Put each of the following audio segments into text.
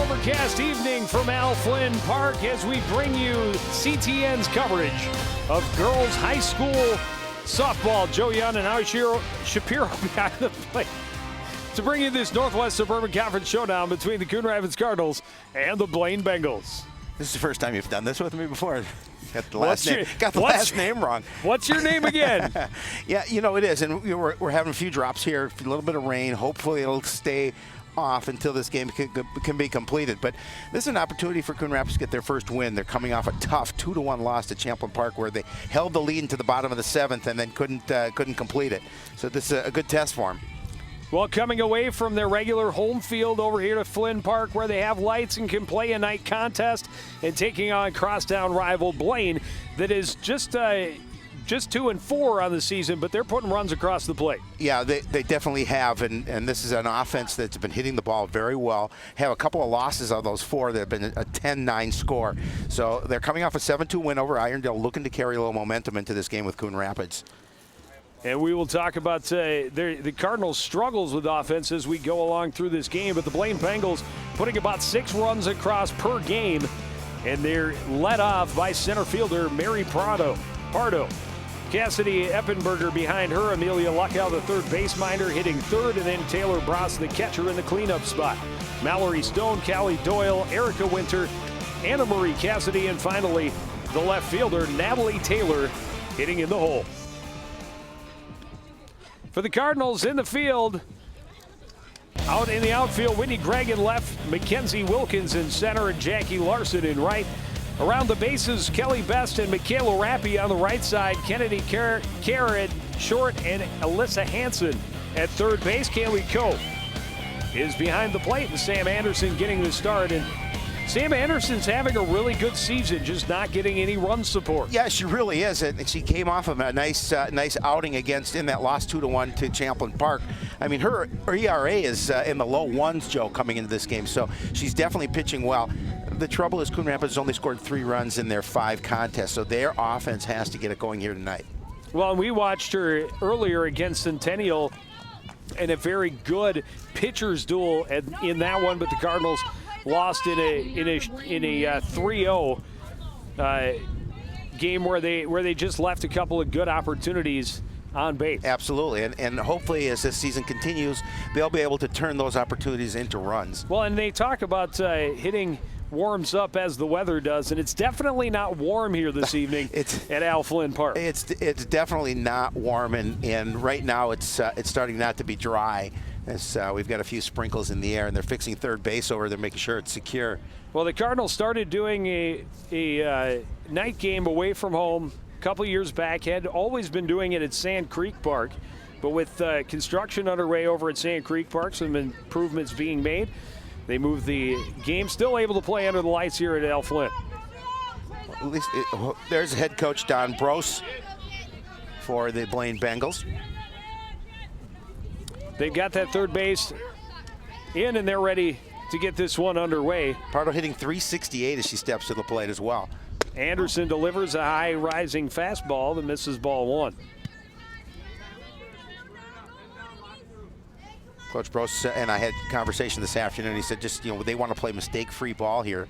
overcast evening from Al Flynn Park as we bring you CTN's coverage of girls high school softball. Joe Young and Ali Shapiro behind the plate to bring you this Northwest Suburban Conference showdown between the Coon Rapids Cardinals and the Blaine Bengals. This is the first time you've done this with me before. Got the last name wrong. What's your name again? Yeah, you know it is, and we're having a few drops here, a little bit of rain. Hopefully it'll stay off until this game can be completed. But this is an opportunity for Coon Rapids to get their first win. They're coming off a tough 2-1 loss to Champlain Park, where they held the lead into the bottom of the 7th and then couldn't complete it. So this is a good test for them. Well, coming away from their regular home field over here to Flynn Park, where they have lights and can play a night contest, and taking on crosstown rival Blaine, that is just 2-4 on the season, but they're putting runs across the plate. Yeah, they definitely have, and this is an offense that's been hitting the ball very well. Have a couple of losses of those 4 that have been a 10-9 score. So they're coming off a 7-2 win over Irondale, looking to carry a little momentum into this game with Coon Rapids. And we will talk about the Cardinals' struggles with offense as we go along through this game. But the Blaine Bengals putting about 6 runs across per game. And they're led off by center fielder Mary Pardo. Cassidy Eppenberger behind her. Amelia Luckow, the third base minder, hitting third. And then Taylor Bross, the catcher, in the cleanup spot. Mallory Stone, Callie Doyle, Erica Winter, Anna Marie Cassidy, and finally the left fielder, Natalie Taylor, hitting in the hole. For the Cardinals in the field, out in the outfield, Whitney Gregg in left, Mackenzie Wilkins in center, and Jackie Larson in right. Around the bases, Kelly Best and Michaela Rappi on the right side, Kennedy Carrot short, and Alyssa Hansen at third base. Kaylee Coe is behind the plate, and Sam Anderson getting the start. And Sam Anderson's having a really good season, just not getting any run support. Yeah, she really is. And she came off of a nice outing in that loss 2-1 to Champlain Park. I mean, her ERA is in the low ones, Joe, coming into this game. So she's definitely pitching well. The trouble is Coon Rapids only scored 3 runs in their 5 contests, so their offense has to get it going here tonight. Well, we watched her earlier against Centennial in a very good pitcher's duel in that one, but the Cardinals lost in a 3-0 game where they just left a couple of good opportunities on base. Absolutely, and hopefully as this season continues, they'll be able to turn those opportunities into runs. Well, and they talk about hitting warms up as the weather does, and it's definitely not warm here this evening at Al Flynn Park. It's definitely not warm, and right now it's starting not to be dry. As we've got a few sprinkles in the air, and they're fixing third base over. They're making sure it's secure. Well, the Cardinals started doing a night game away from home a couple years back. Had always been doing it at Sand Creek Park, but with construction underway over at Sand Creek Park, some improvements being made, they moved the game. Still able to play under the lights here at Al Flynn. At least there's head coach Don Brose for the Blaine Bengals. They've got that third base in, and they're ready to get this one underway. Pardo hitting .368 as she steps to the plate as well. Anderson delivers a high rising fastball that misses ball 1. Coach Brose and I had a conversation this afternoon. He said they want to play mistake-free ball here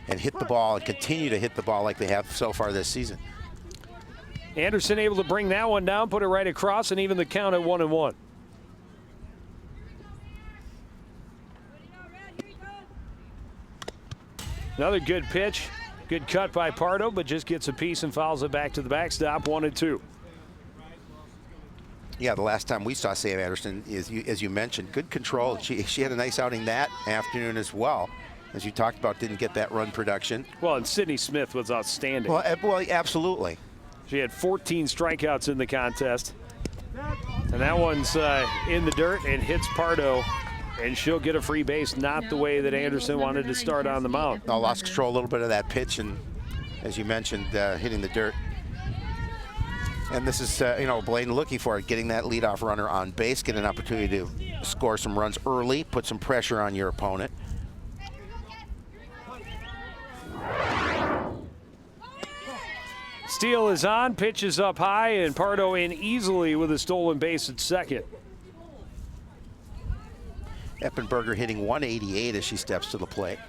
and hit the ball and continue to hit the ball like they have so far this season. Anderson able to bring that one down, put it right across, and even the count at 1-1. Another good pitch, good cut by Pardo, but just gets a piece and fouls it back to the backstop, 1-2. Yeah, the last time we saw Sam Anderson, as you mentioned, good control. She had a nice outing that afternoon as well. As you talked about, didn't get that run production. Well, and Sydney Smith was outstanding. Well, absolutely. She had 14 strikeouts in the contest. And that one's in the dirt and hits Pardo. And she'll get a free base, not the way that Anderson wanted to start on the mound. I lost control a little bit of that pitch, and as you mentioned, hitting the dirt. And this is, Blaine looking for it, getting that leadoff runner on base, get an opportunity to score some runs early, put some pressure on your opponent. Steele is on, pitch is up high, and Pardo in easily with a stolen base at second. Eppenberger hitting .188 as she steps to the plate.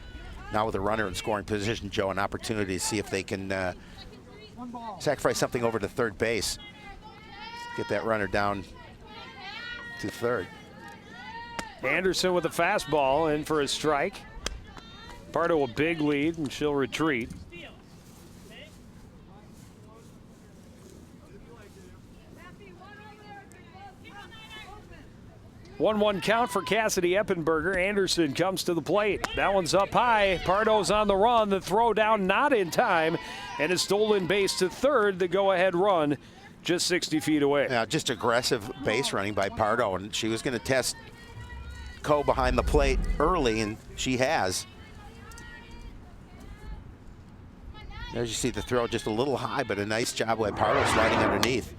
Now with a runner in scoring position, Joe, an opportunity to see if they can sacrifice something over to third base. Get that runner down to third. Anderson with a fastball in for a strike. Pardo a big lead, and she'll retreat. 1-1 count for Cassidy Eppenberger. Anderson comes to the plate. That one's up high. Pardo's on the run. The throw down not in time, and a stolen base to third. The go-ahead run just 60 feet away. Yeah, just aggressive base running by Pardo, and she was going to test Coe behind the plate early, and she has. As you see the throw just a little high, but a nice job by Pardo sliding underneath.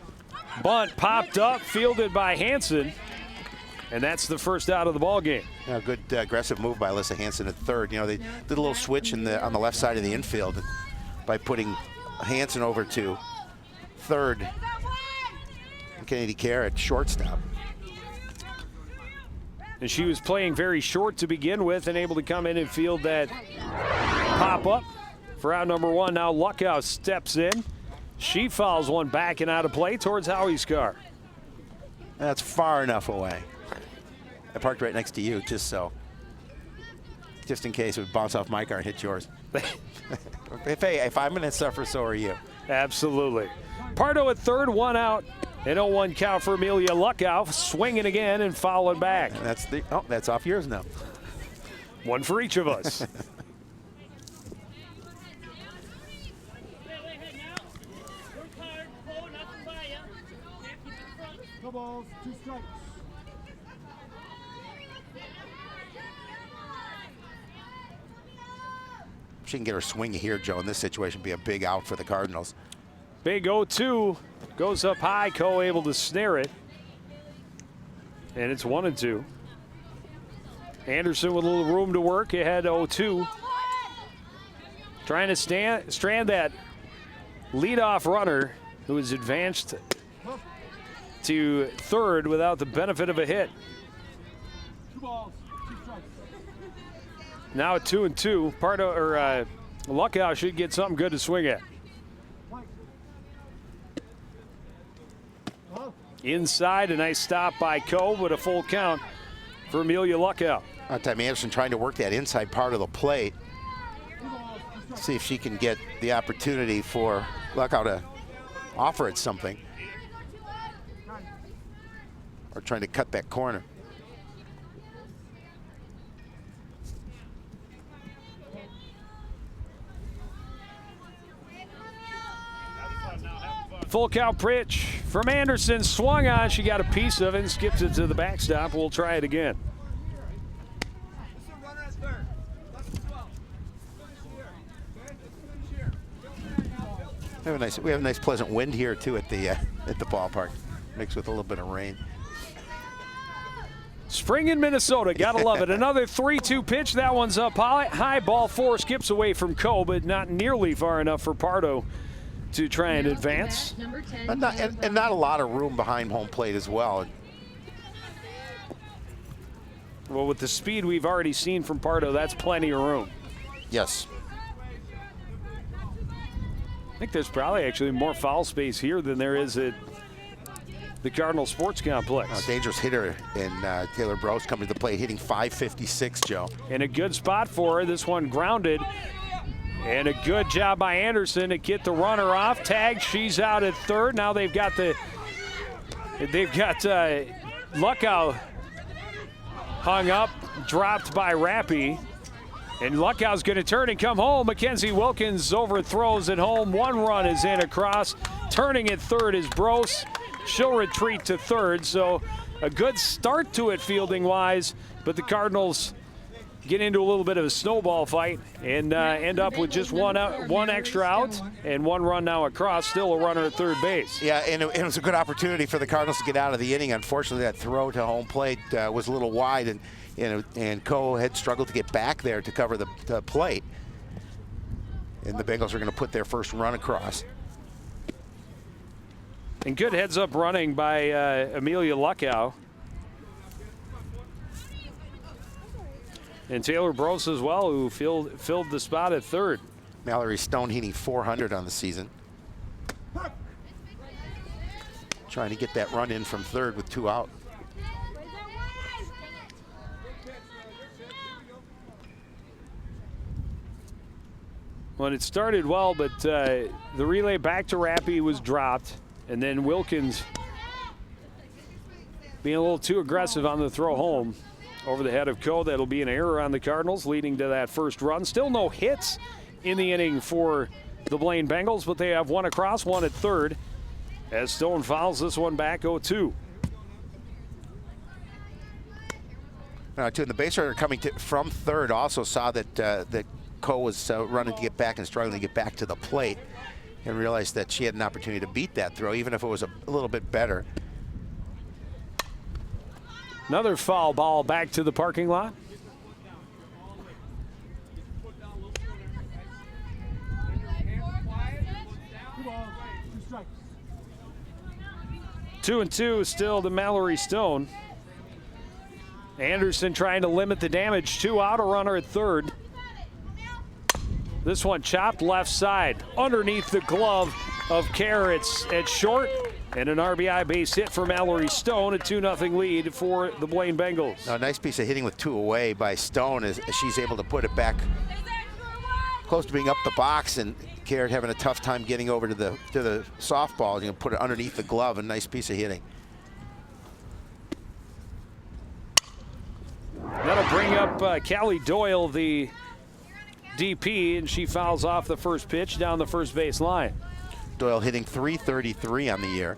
Bunt popped up, fielded by Hansen. And that's the first out of the ball game. Yeah, good aggressive move by Alyssa Hansen at third. You know, they did a little switch on the left side of the infield by putting Hansen over to third. Kennedy Kerr at shortstop. And she was playing very short to begin with and able to come in and field that pop up for out number one. Now Luckow steps in. She fouls one back and out of play towards Howie's car. That's far enough away. I parked right next to you, just in case it would bounce off my car and hit yours. if I'm going to suffer, so are you. Absolutely. Pardo at third, one out. An 0-1 count for Amelia Luckow, swinging again and fouling back. And that's off yours now. One for each of us. No balls, 2 strikes. She can get her swing here, Joe. In this situation, be a big out for the Cardinals. Big 0-2 goes up high. Coe able to snare it. And it's 1-2. Anderson with a little room to work ahead 0-2. Trying to strand that leadoff runner who has advanced to third without the benefit of a hit. 2 balls, 2 strikes. Now at 2-2, Pardo or Luckow should get something good to swing at. Inside, a nice stop by Coe, but a full count for Amelia Luckow. That time Anderson trying to work that inside part of the plate. See if she can get the opportunity for Luckow to offer it something. Or trying to cut that corner. Full count pitch from Anderson, swung on. She got a piece of it and skips it to the backstop. We'll try it again. We have a nice pleasant wind here too at the ballpark, mixed with a little bit of rain. Spring in Minnesota, gotta love it. Another 3-2 pitch. That one's up high. Ball 4 skips away from Coe, but not nearly far enough for Pardo to try and advance. And not a lot of room behind home plate as well. Well, with the speed we've already seen from Pardo, that's plenty of room. Yes. I think there's probably actually more foul space here than there is at the Cardinal Sports Complex. Dangerous hitter in Taylor Brose coming to the plate, hitting .556, Joe. And a good spot for her. This one grounded. And a good job by Anderson to get the runner off. Tag, she's out at third. Now they've got Luckow hung up, dropped by Rappy. And Luckow's going to turn and come home. Mackenzie Wilkins overthrows at home. 1 run is in across. Turning at third is Brose. She'll retreat to third. So a good start to it fielding-wise. But the Cardinals get into a little bit of a snowball fight and end up with just one extra out and 1 run now across. Still a runner at third base. Yeah, and it was a good opportunity for the Cardinals to get out of the inning. Unfortunately, that throw to home plate was a little wide, and Coe had struggled to get back there to cover the plate. And the Bengals are going to put their first run across. And good heads-up running by Amelia Luckow. And Taylor Brose as well, who filled the spot at third. Mallory Stone hitting 400 on the season. Trying to get that run in from third with 2 out. Well, it started well, but the relay back to Rappy was dropped, and then Wilkins being a little too aggressive on the throw home over the head of Coe. That'll be an error on the Cardinals, leading to that first run. Still no hits in the inning for the Blaine Bengals, but they have one across, one at third, as Stone fouls this one back 0-2. Too, and the base runner coming from third also saw that that Coe was running to get back and struggling to get back to the plate, and realized that she had an opportunity to beat that throw, even if it was a little bit better. Another foul ball back to the parking lot. Two and two still to Mallory Stone. Anderson trying to limit the damage. 2 out, a runner at third. This one chopped left side underneath the glove of Carrots at short, and an RBI base hit for Mallory Stone. A 2-0 lead for the Blaine Bengals. A nice piece of hitting with 2 away by Stone as she's able to put it back close to being up the box, and Carrot having a tough time getting over to the softball. You know, put it underneath the glove. A nice piece of hitting. That'll bring up Callie Doyle, the DP, and she fouls off the first pitch down the first base line. Doyle hitting .333 on the year.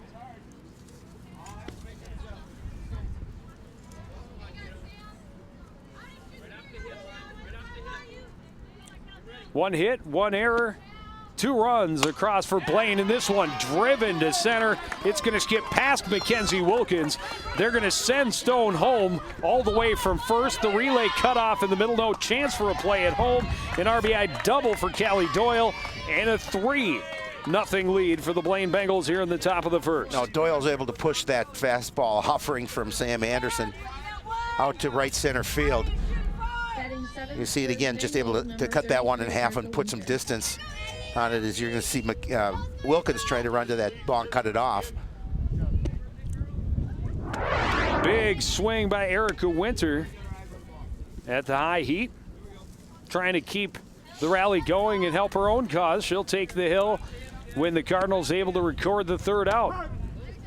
One hit, one error, 2 runs across for Blaine, and this one driven to center. It's going to skip past Mackenzie Wilkins. They're going to send Stone home all the way from first. The relay cut off in the middle. No chance for a play at home. An RBI double for Callie Doyle, and a 3-0 lead for the Blaine Bengals here in the top of the first. Now Doyle's able to push that fastball hovering from Sam Anderson out to right center field. You see it again, just able to cut that one in half and put some distance on it, as you're going to see Wilkins trying to run to that ball and cut it off. Big swing by Erica Winter at the high heat, trying to keep the rally going and help her own cause. She'll take the hill when the Cardinals able to record the 3rd out.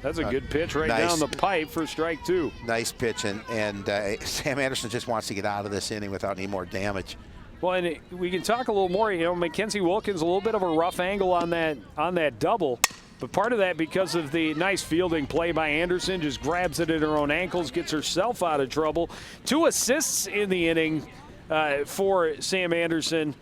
That's a good pitch right down the pipe for strike 2. Nice pitch, and Sam Anderson just wants to get out of this inning without any more damage. Well, and we can talk a little more. You know, Mackenzie Wilkins, a little bit of a rough angle on that double, but part of that because of the nice fielding play by Anderson. Just grabs it at her own ankles, gets herself out of trouble. 2 assists in the inning for Sam Anderson,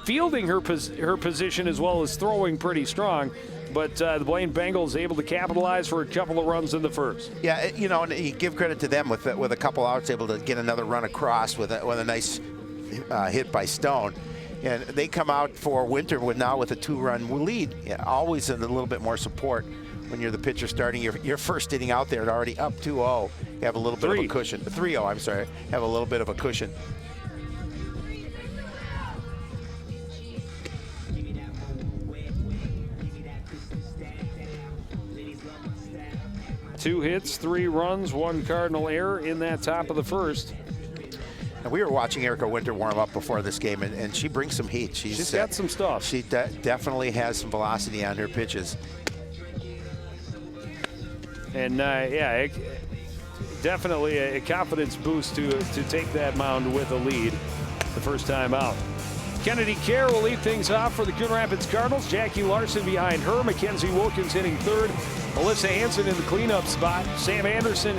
fielding her position as well as throwing pretty strong. But the Blaine Bengals able to capitalize for a couple of runs in the first. Yeah, you know, and you give credit to them with a couple outs, able to get another run across with a nice hit by Stone. And they come out for Winter with a 2-run lead. Yeah, always a little bit more support when you're the pitcher starting your first inning out there and already up 2-0. You have a little bit of a cushion. 3-0, I'm sorry. Have a little bit of a cushion. Two hits, 3 runs, 1 Cardinal error in that top of the first. And we were watching Erica Winter warm up before this game, and she brings some heat. She's got some stuff. She definitely has some velocity on her pitches. And yeah, definitely a confidence boost to take that mound with a lead the first time out. Kennedy Kerr will lead things off for the Coon Rapids Cardinals. Jackie Larson behind her. Mackenzie Wilkins hitting 3rd. Alyssa Hansen in the cleanup spot. Sam Anderson,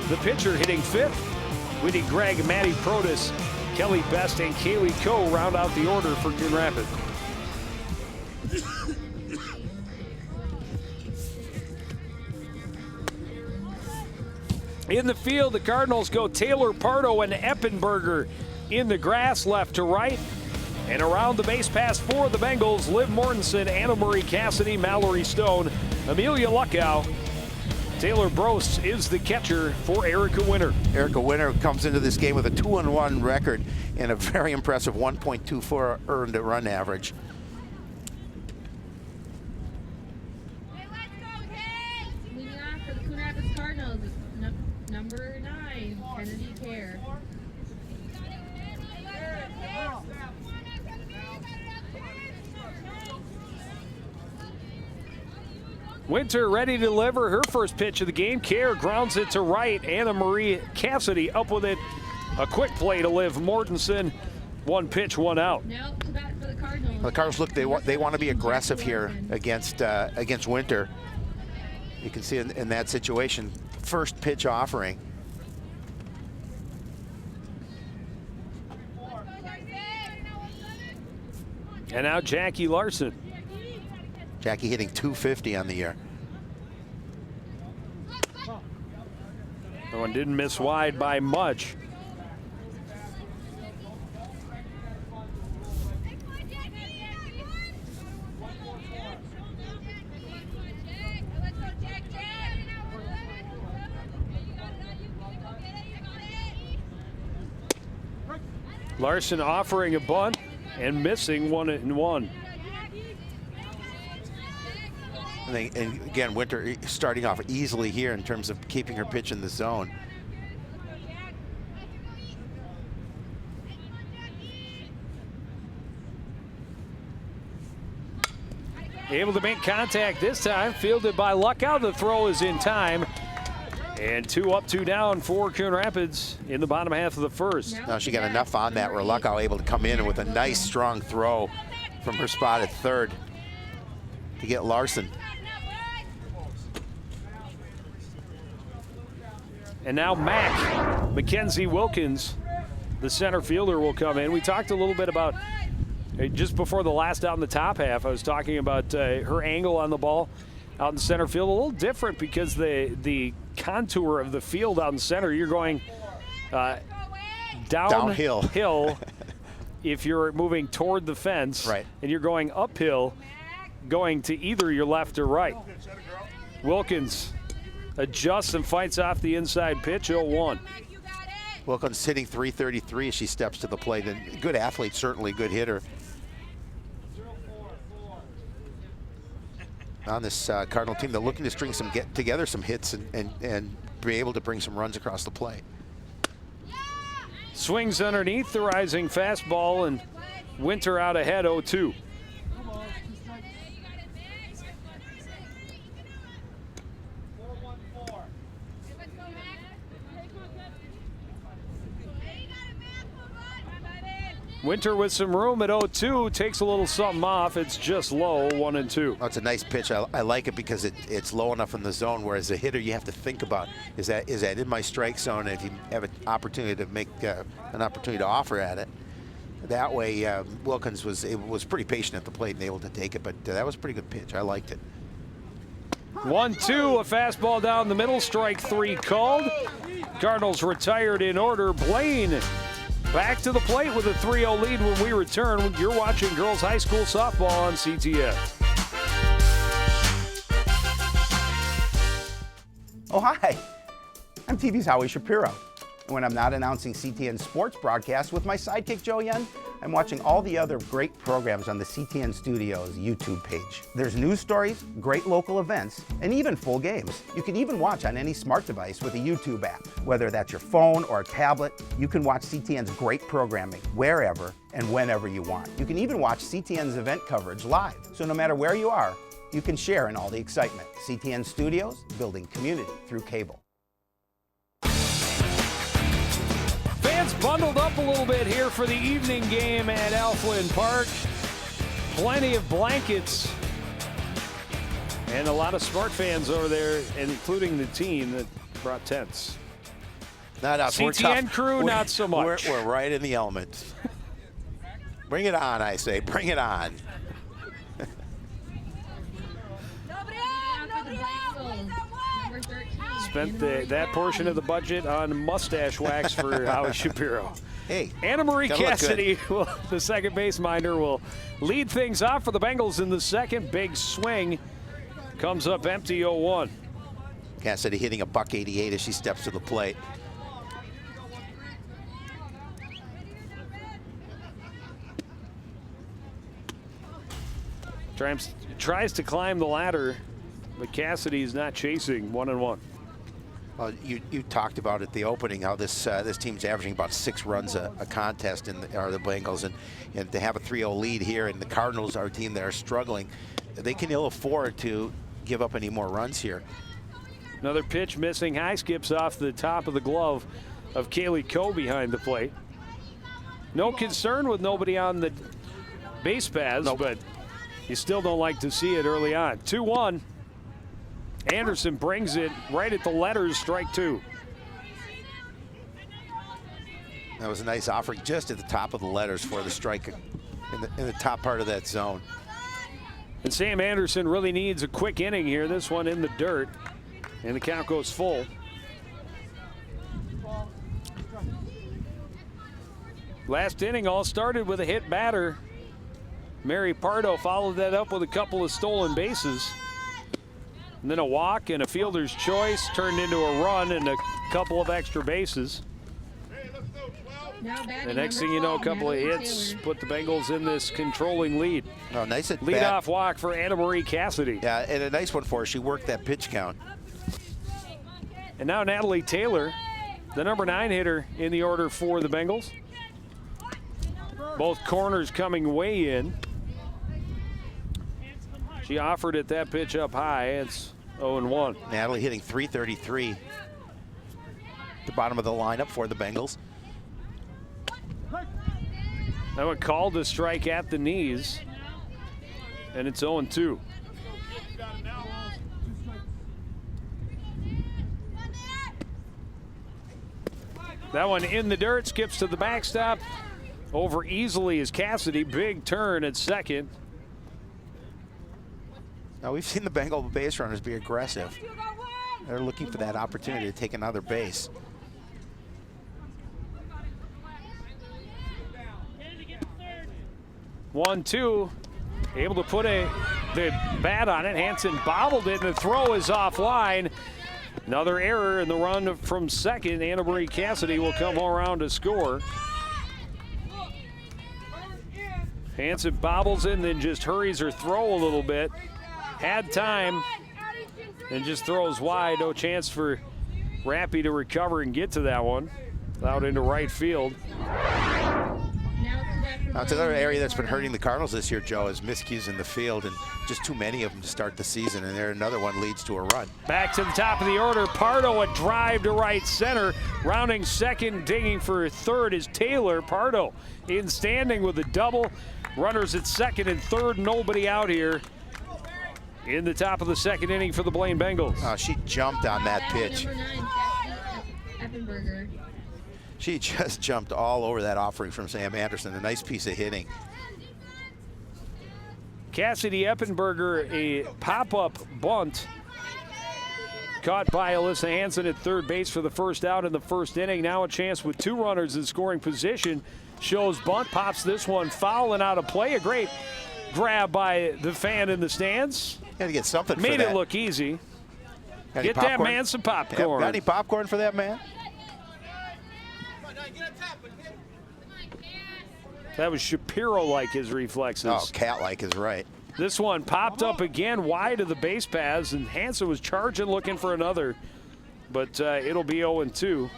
the pitcher, hitting 5th. Whitney Gregg, Maddie Protus, Kelly Best, and Kaylee Coe round out the order for Coon Rapids. In the field, the Cardinals go Taylor Pardo and Eppenberger in the grass left to right. And around the base pass for the Bengals, Liv Mortensen, Anna Marie Cassidy, Mallory Stone, Amelia Luckow, Taylor Brost is the catcher for Erica Winter. Erica Winter comes into this game with a 2-1 record and a very impressive 1.24 earned run average. Leading off for the Coon Rapids Cardinals is number 9, Kennedy Care. Winter ready to deliver her first pitch of the game. Care grounds it to right. Anna Marie Cassidy up with it. A quick play to Liv Mortensen. 1 pitch, 1 out. Now to bat for the Cardinals. The Cardinals look, they want to be aggressive here against Winter. You can see in that situation, first pitch offering. And now Jackie Larson. Jackie hitting 250 on the year. That one didn't miss wide by much. Larson offering a bunt and missing 1-1. And again, Winter starting off easily here in terms of keeping her pitch in the zone. Able to make contact this time, fielded by Luckow. The throw is in time. And 2 up, 2 down for Coon Rapids in the bottom half of the first. Now she got enough on that where Luckow able to come in with a nice strong throw from her spot at third to get Larson. And now Mackenzie Wilkins, the center fielder, will come in. We talked a little bit about, just before the last out in the top half, I was talking about her angle on the ball out in center field. A little different because the contour of the field out in center, you're going downhill if you're moving toward the fence, right, and you're going uphill going to either your left or right. Wilkins adjusts and fights off the inside pitch, 0-1. Wilkins hitting 333 as she steps to the plate. And good athlete, certainly good hitter. On this Cardinal team, they're looking to get together some hits and be able to bring some runs across the plate. Swings underneath the rising fastball, and Winter out ahead, 0-2. Winter with some room at 0-2, takes a little something off. It's just low, 1-2. Oh, it's a nice pitch. I like it because it's low enough in the zone, whereas a hitter you have to think about, is that in my strike zone? And if you have an opportunity to make an opportunity to offer at it, that way Wilkins was pretty patient at the plate and able to take it, but that was a pretty good pitch. I liked it. 1-2, a fastball down the middle, strike 3 called. Cardinals retired in order. Blaine back to the plate with a 3-0 lead when we return. You're watching girls high school softball on CTN. Oh, hi. I'm TV's Howie Shapiro. And when I'm not announcing CTN sports broadcasts with my sidekick Joe Yen, I'm watching all the other great programs on the CTN Studios YouTube page. There's news stories, great local events, and even full games. You can even watch on any smart device with a YouTube app. Whether that's your phone or a tablet, you can watch CTN's great programming wherever and whenever you want. You can even watch CTN's event coverage live. So no matter where you are, you can share in all the excitement. CTN Studios, building community through cable. Fans bundled up a little bit here for the evening game at Alflin Park. Plenty of blankets and a lot of smart fans over there, including the team that brought tents. Not us. CTN crew, not so much. We're right in the element. Bring it on, I say. Bring it on. Spent that portion of the budget on mustache wax for Howie Shapiro. Hey, Anna Marie Cassidy, the second base minder, will lead things off for the Bengals in the second. Big swing comes up empty, 0-1. Cassidy hitting a $188 as she steps to the plate. Tries to climb the ladder, but Cassidy's not chasing. 1-1. Well, you talked about at the opening how this team's averaging about 6 runs a contest in the Bengals, and to have a 3-0 lead here, and the Cardinals are a team that are struggling. They can ill afford to give up any more runs here. Another pitch missing. High skips off the top of the glove of Kaylee Coe behind the plate. No concern with nobody on the base paths, nope. But you still don't like to see it early on. 2-1. Anderson brings it right at the letters, strike 2. That was a nice offering just at the top of the letters for the strike in the top part of that zone. And Sam Anderson really needs a quick inning here. This one in the dirt, and the count goes full. Last inning all started with a hit batter. Mary Pardo followed that up with a couple of stolen bases. And then a walk and a fielder's choice turned into a run and a couple of extra bases. The next thing you know, a couple of hits put the Bengals in this controlling lead. Oh, nice at bat. Leadoff walk for Anna Marie Cassidy. Yeah, and a nice one for her. She worked that pitch count. And now Natalie Taylor, the number 9 hitter in the order for the Bengals. Both corners coming way in. She offered it that pitch up high. It's 0-1. Natalie hitting .333. The bottom of the lineup for the Bengals. That one called a strike at the knees, and it's 0-2. That one in the dirt, skips to the backstop. Over easily is Cassidy. Big turn at second. Now we've seen the Bengal base runners be aggressive. They're looking for that opportunity to take another base. One, two, able to put the bat on it. Hansen bobbled it, and the throw is offline. Another error in the run from second. Anna Marie Cassidy will come around to score. Hansen bobbles in, then just hurries her throw a little bit. Had time and just throws wide. No chance for Rappy to recover and get to that one. Out into right field. Now, it's another area that's been hurting the Cardinals this year, Joe, is miscues in the field, and just too many of them to start the season, and there another one leads to a run. Back to the top of the order. Pardo, a drive to right center. Rounding second, digging for third is Taylor. Pardo in standing with a double. Runners at second and third, nobody out here in the top of the second inning for the Blaine Bengals. Oh, she jumped on that pitch. Number 9, Eppenberger. She just jumped all over that offering from Sam Anderson. A nice piece of hitting. Cassidy Eppenberger, a pop-up bunt. Caught by Alyssa Hansen at third base for the first out in the first inning. Now a chance with 2 runners in scoring position. Shows bunt, pops this one foul and out of play. A great grab by the fan in the stands. Got to get something Made for that. it look easy. Get that man some popcorn. Got any popcorn for that man? That was Shapiro-like, his reflexes. Oh, cat-like is right. This one popped up again wide of the base paths, and Hansen was charging looking for another, but it'll be 0-2.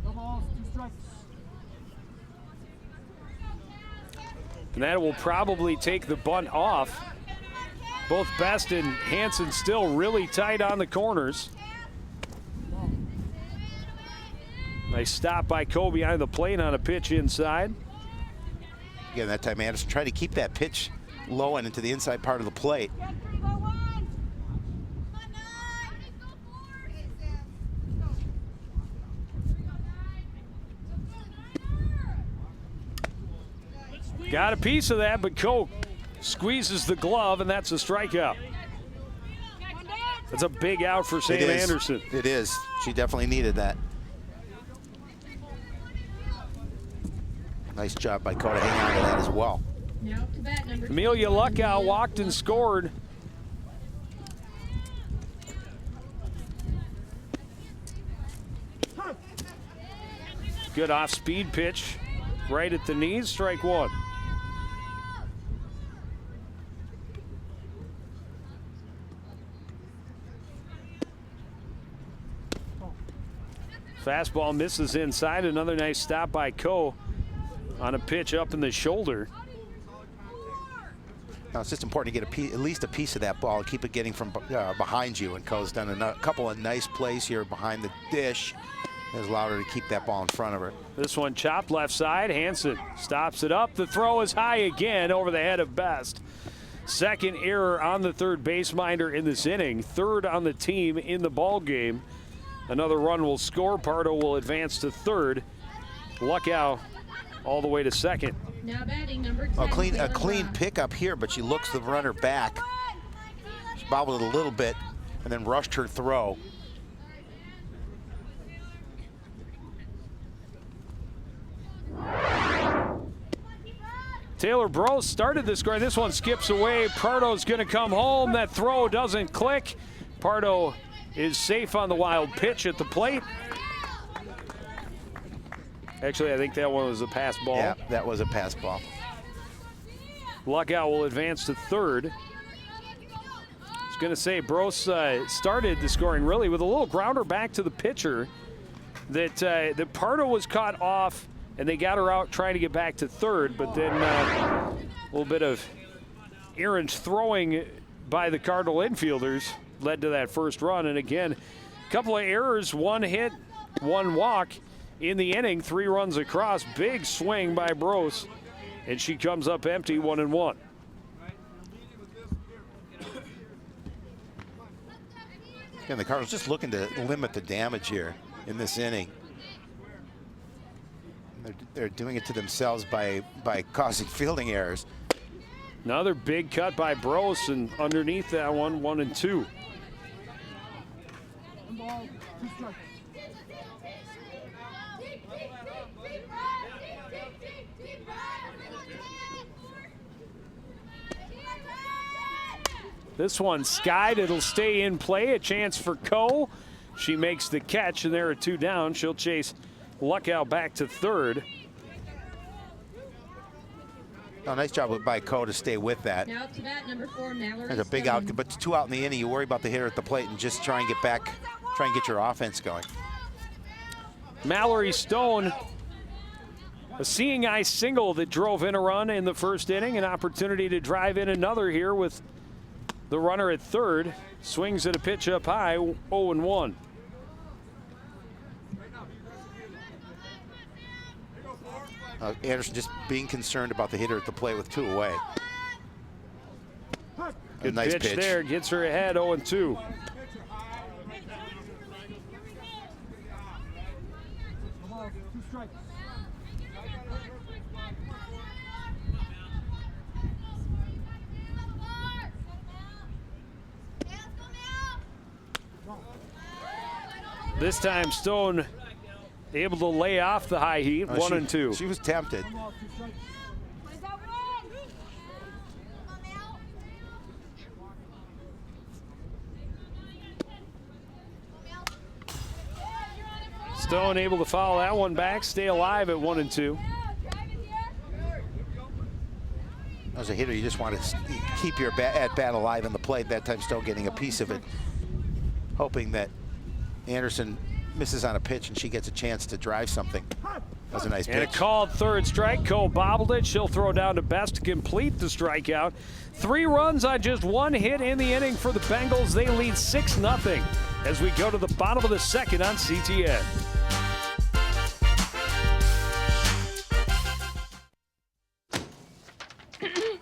No balls, 2 strikes. And that will probably take the bunt off. Both Best and Hansen still really tight on the corners. Nice stop by Coe behind the plate on a pitch inside. Again, that time Anderson tried to keep that pitch low and into the inside part of the plate. Got a piece of that, but Coe squeezes the glove, and that's a strikeout. That's a big out for Sam Anderson. It is. She definitely needed that. Nice job by Coe to hang on to that as well. Now to bat, number 2. Amelia Luckow walked and scored Good off-speed pitch. Right at the knees, strike one. Fastball misses inside. Another nice stop by Coe on a pitch up in the shoulder. Now it's just important to get at least a piece of that ball and keep it getting from behind you. And Coe's done a couple of nice plays here behind the dish. Has allowed her to keep that ball in front of her. This one chopped left side. Hansen stops it up. The throw is high again over the head of Best. Second error on the third base minder in this inning. Third on the team in the ball game. Another run will score. Pardo will advance to third. Luckow all the way to second. Now batting number 10. A clean pickup here, but she looks the runner back. She bobbled it a little bit and then rushed her throw. Taylor Brose started the score. This one skips away. Pardo's going to come home. That throw doesn't click. Pardo is safe on the wild pitch at the plate. Actually, I think that one was a pass ball. Yeah, that was a pass ball. Luckow will advance to third. I was going to say, Brose started the scoring really with a little grounder back to the pitcher that Pardo was caught off, and they got her out trying to get back to third, but then a little bit of errant throwing by the Cardinal infielders led to that first run. And again, a couple of errors, one hit, one walk in the inning, 3 runs across. Big swing by Brose, and she comes up empty, 1-1. And the Cardinals just looking to limit the damage here in this inning. They're doing it to themselves by causing fielding errors. Another big cut by Brose, and underneath that one, 1-2. Ball, 2 strikes. This one skied. It'll stay in play. A chance for Coe. She makes the catch, and there are 2 down. She'll chase Luckow back to third. Oh, nice job by Coe to stay with that. Now up to bat number 4, Mallory. There's a big out, but 2 out in the inning. You worry about the hitter at the plate and just try and get back, try and get your offense going. Mallory Stone, a seeing eye single that drove in a run in the first inning. An opportunity to drive in another here with the runner at third. Swings at a pitch up high, 0-1. Anderson just being concerned about the hitter at the plate with 2 away. Good nice pitch there, gets her ahead, 0-2. Ball, 2 strikes. This time Stone able to lay off the high heat, 1-2. She was tempted. Ball, 2 strikes. Stone able to foul that one back, stay alive at 1-2. As a hitter, you just want to keep your at-bat alive in the plate. That time Stone getting a piece of it, hoping that Anderson misses on a pitch and she gets a chance to drive something. That was a nice pitch. And a called third strike. Coe bobbled it. She'll throw down to Best to complete the strikeout. 3 runs on just 1 hit in the inning for the Bengals. They lead 6-0 as we go to the bottom of the second on CTN.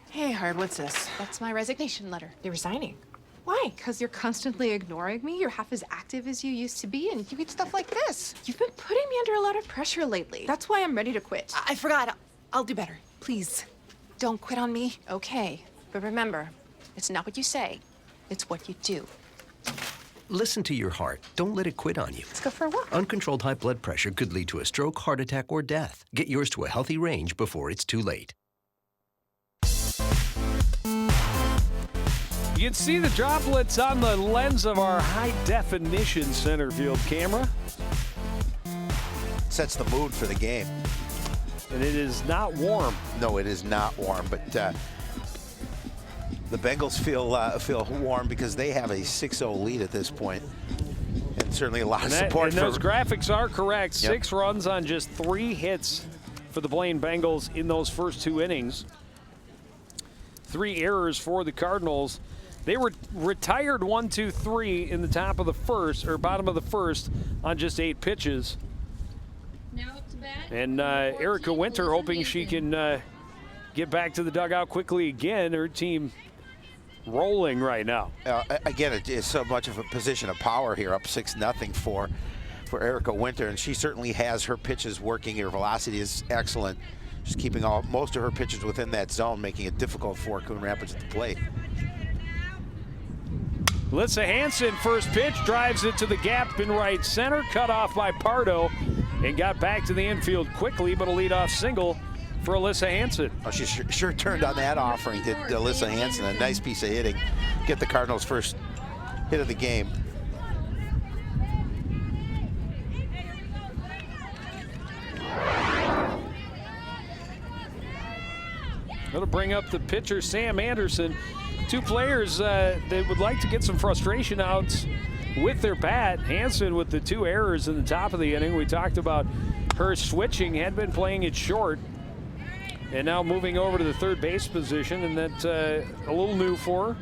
Hey, Hard, what's this? That's my resignation letter. You're resigning. Why? Because you're constantly ignoring me. You're half as active as you used to be, and you get stuff like this. You've been putting me under a lot of pressure lately. That's why I'm ready to quit. I forgot. I'll do better. Please, don't quit on me. Okay, but remember, it's not what you say, it's what you do. Listen to your heart. Don't let it quit on you. Let's go for a walk. Uncontrolled high blood pressure could lead to a stroke, heart attack, or death. Get yours to a healthy range before it's too late. You can see the droplets on the lens of our high-definition center field camera. sets the mood for the game. And it is not warm. No, it is not warm, but the Bengals feel warm because they have a 6-0 lead at this point. And certainly a lot of support. And those graphics are correct. Yep. 6 runs on just 3 hits for the Blaine Bengals in those first 2 innings. 3 errors for the Cardinals. They were retired 1, 2, 3 in the top of the first, or bottom of the first, on just 8 pitches. Now up to bat. And Erica Winter hoping she can get back to the dugout quickly again. Her team rolling right now. Again, it is so much of a position of power here, up 6-0 for Erica Winter, and she certainly has her pitches working. Her velocity is excellent. She's keeping most of her pitches within that zone, making it difficult for Coon Rapids at the plate. Alyssa Hansen, first pitch, drives it to the gap in right center, cut off by Pardo, and got back to the infield quickly, but a leadoff single for Alyssa Hansen. Oh, she sure turned on that offering to Alyssa Hansen. A nice piece of hitting. Get the Cardinals' first hit of the game. That'll bring up the pitcher, Sam Anderson. 2 players that would like to get some frustration out with their bat. Hansen with the 2 errors in the top of the inning. We talked about her switching, had been playing it short, and now moving over to the third base position, and that's a little new for her.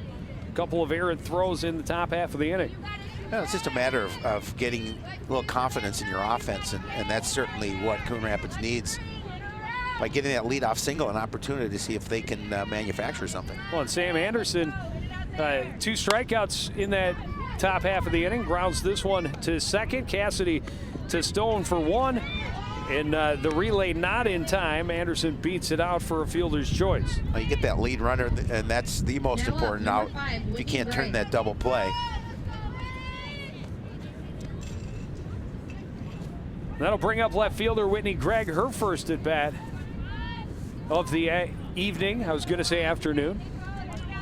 A couple of errant throws in the top half of the inning. No, it's just a matter of getting a little confidence in your offense, and that's certainly what Coon Rapids needs. By getting that leadoff single, an opportunity to see if they can manufacture something. Well, and Sam Anderson, 2 strikeouts in that top half of the inning, grounds this one to second. Cassidy to Stone for 1, and the relay not in time. Anderson beats it out for a fielder's choice. Well, you get that lead runner, and that's the most important out. If you can't turn that double play. That'll bring up left fielder Whitney Gregg, her first at bat of the evening. I was going to say afternoon.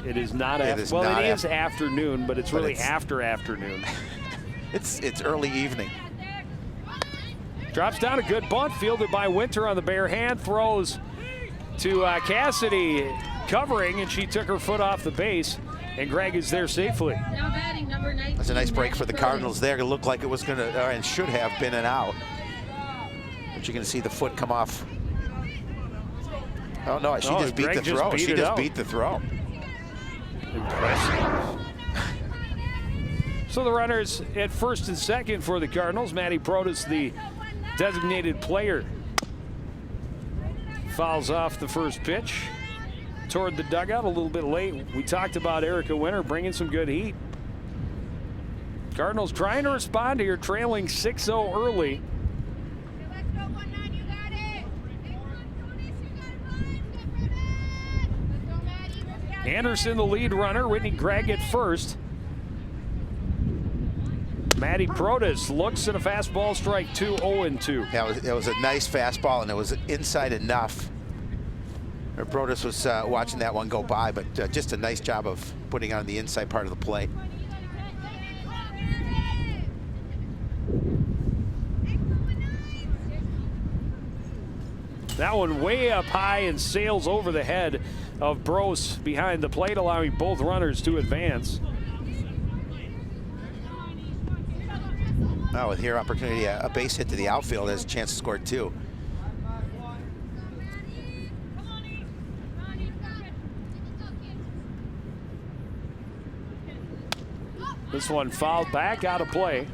It is not. It is afternoon, but it's really after afternoon. It's early evening. Drops down a good bunt, fielded by Winter on the bare hand. Throws to Cassidy, covering, and she took her foot off the base, and Gregg is there safely. Now batting number 19. That's a nice break for the Cardinals there. It looked like it was going to, and should have been an out. But you're going to see the foot come off. Oh, no, she just beat the throw. She just beat the throw. Impressive. So the runners at first and second for the Cardinals. Maddie Protas, the designated player, fouls off the first pitch toward the dugout a little bit late. We talked about Erica Winter bringing some good heat. Cardinals trying to respond here, trailing 6-0 early. Anderson, the lead runner. Whitney Gregg at first. Maddie Protas looks at a fastball, strike 2, 0-2. Yeah, it was a nice fastball, and it was inside enough. Protas was watching that one go by, but just a nice job of putting on the inside part of the plate. That one way up high and sails over the head of Brose behind the plate, allowing both runners to advance. Now with here opportunity, a base hit to the outfield, has a chance to score 2. This one fouled back, out of play.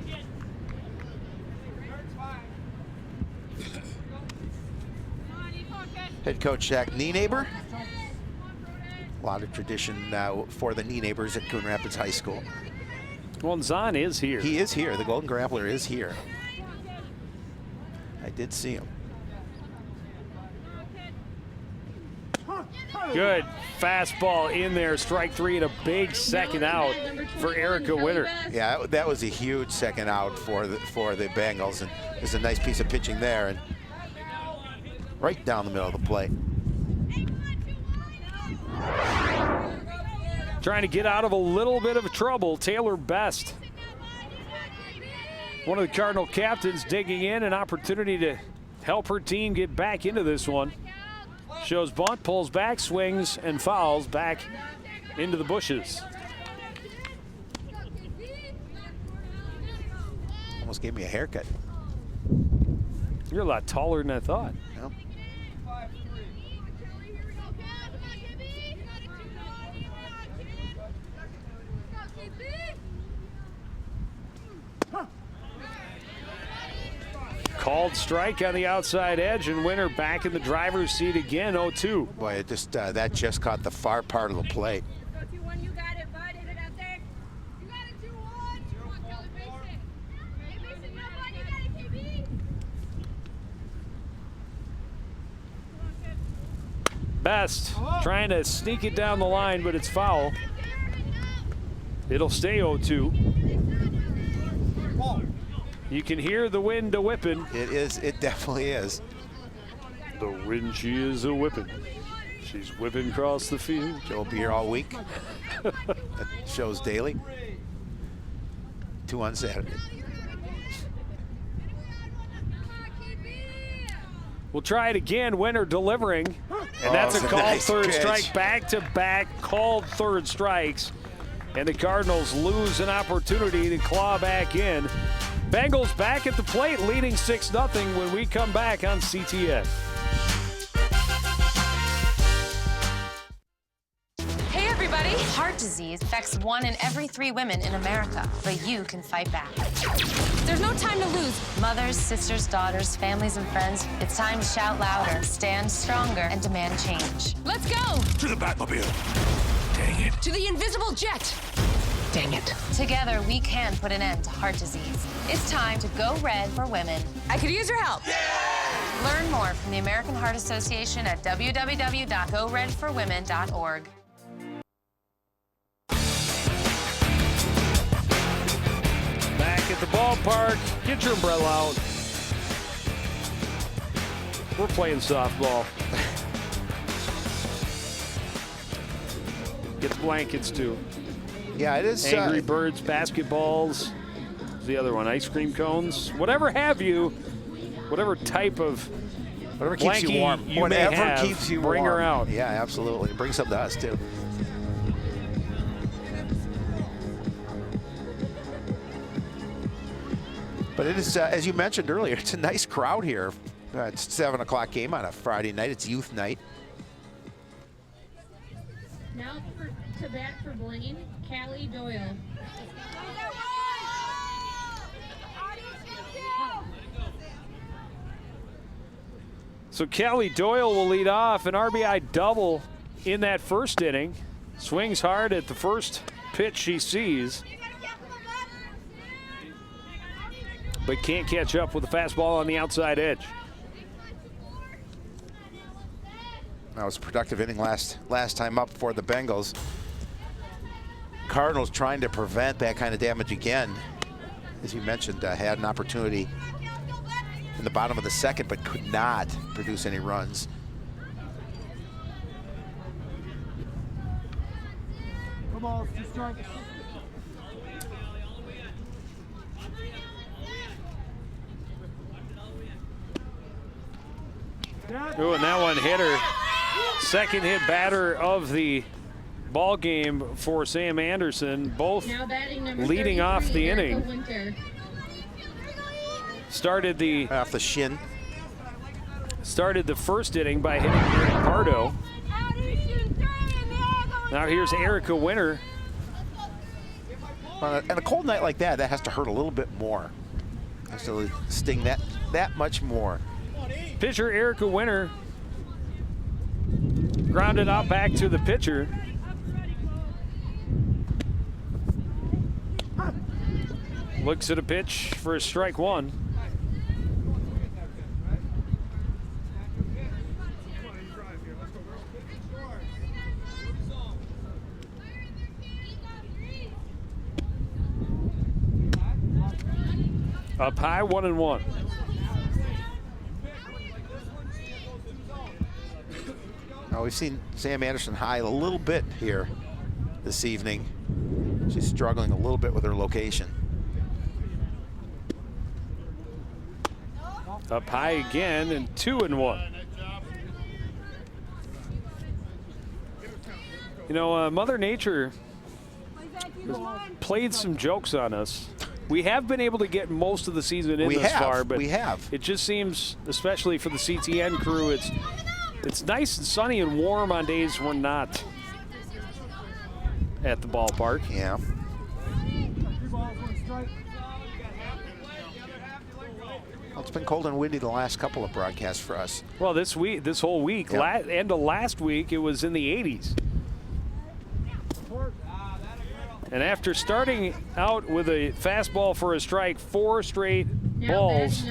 Head coach Zach Nienaber. A lot of tradition for the Nienabers at Coon Rapids High School. Well, Zahn is here. He is here. The Golden Grappler is here. I did see him. Good fastball in there, strike 3, and a big second out for Erica Winter. Yeah, that was a huge second out for the Bengals, and there's a nice piece of pitching there, and right down the middle of the plate. Trying to get out of a little bit of trouble, Taylor Best. One of the Cardinal captains digging in, an opportunity to help her team get back into this one. Shows bunt, pulls back, swings, and fouls back into the bushes. Almost gave me a haircut. You're a lot taller than I thought. Well, Called strike on the outside edge, and Winter back in the driver's seat again, 0-2. boy, it just that just caught the far part of the plate. Best trying to sneak it down the line, but it's foul. It'll stay 0-2. You can hear the wind a whipping. It is. It definitely is. The wind, she is a whipping. She's whipping across the field. Joe will be here all week. That shows daily. 2 on Saturday. We'll try it again. Winter delivering. And that's it's a a called nice third pitch. strike. Back-to-back called third strikes. And the Cardinals lose an opportunity to claw back in. Bengals back at the plate, leading 6-0 when we come back on CTN. Hey everybody! Heart disease affects 1 in every 3 women in America, but you can fight back. There's no time to lose. Mothers, sisters, daughters, families, and friends, it's time to shout louder, stand stronger, and demand change. Let's go! To the Batmobile. Dang it. To the invisible jet! Dang it. Together, we can put an end to heart disease. It's time to go red for women. I could use your help. Yeah! Learn more from the American Heart Association at www.goredforwomen.org. Back at the ballpark. Get your umbrella out. We're playing softball. Get the blankets too. Yeah, it is. Angry Birds, basketballs. What's the other one? Ice cream cones. Whatever have you. Whatever type of whatever keeps you warm. You Whatever may have, keeps you bring warm. her out. Yeah, absolutely. Bring some to us too. But it is, as you mentioned earlier, it's a nice crowd here. It's a 7 o'clock game on a Friday night. It's youth night. Now to bat for Blaine, Callie Doyle. So Callie Doyle will lead off, an RBI double in that first inning. Swings hard at the first pitch she sees, but can't catch up with the fastball on the outside edge. That was a productive inning last time up for the Bengals. Cardinals trying to prevent that kind of damage again. As you mentioned, had an opportunity in the bottom of the second, but could not produce any runs. Come on, 2 strikes. Ooh, and that one hit her. Second hit batter of the ball game for Sam Anderson. Both Now batting number leading off 33, the Erica inning. Winter. Started the Off the shin. first inning by hitting Mary Pardo. Now here's Erica Winter. On a cold night like that, that has to hurt a little bit more. Has to sting that much more. Pitcher Erica Winter grounded out back to the pitcher. Looks at a pitch for a strike 1. Up high, 1-1. Now we've seen Sam Anderson high a little bit here this evening. She's struggling a little bit with her location. Up high again, and 2-1. You know, Mother Nature played some jokes on us. We have been able to get most of the season in this far, but it just seems, especially for the CTN crew, it's nice and sunny and warm on days we're not at the ballpark. Yeah. Well, it's been cold and windy the last couple of broadcasts for us. Well, this whole week, end of last week, it was in the 80s. And after starting out with a fastball for a strike, 4 straight balls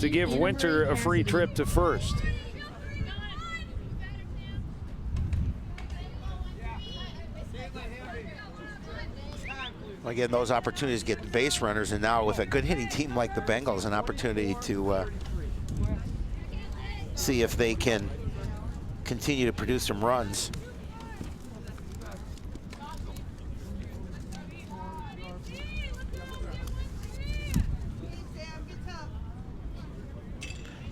to give Winter a free trip to first. Again, those opportunities get base runners, and now with a good hitting team like the Bengals, an opportunity to see if they can continue to produce some runs.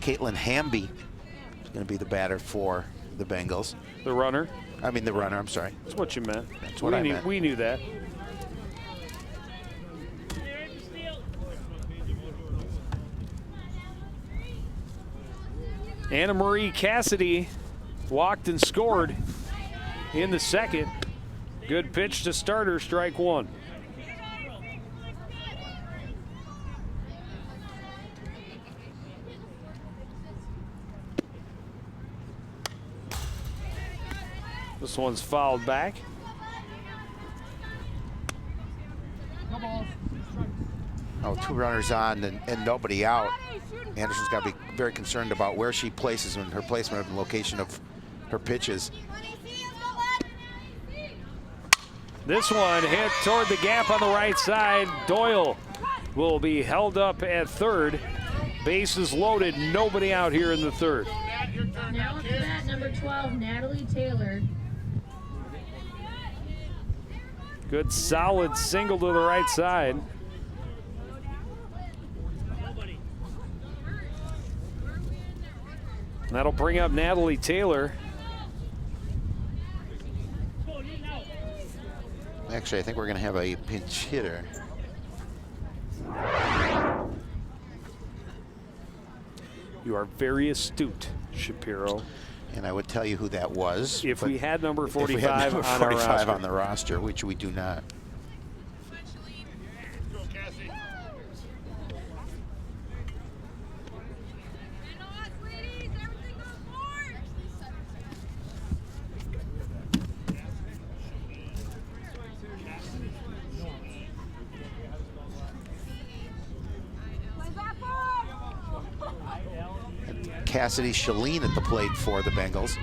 Caitlin Hamby is going to be the batter for the Bengals. The runner? I mean the runner, I'm sorry. That's what you meant. That's what I meant. We knew that. Anna Marie Cassidy walked and scored in the second. Good pitch to starter, strike 1. This one's fouled back. Oh, 2 runners on and nobody out. Anderson's got to be very concerned about where she places and her placement and location of her pitches. This one hit toward the gap on the right side. Doyle will be held up at third. Bases loaded, nobody out here in the third. Now up to bat number 12, Natalie Taylor. Good solid single to the right side. That'll bring up Natalie Taylor. Actually, I think we're going to have a pinch hitter. You are very astute, Shapiro. And I would tell you who that was. If we had number 45, if we had number 45 on on the roster, which we do not. Cassidy Shalene at the plate for the Bengals.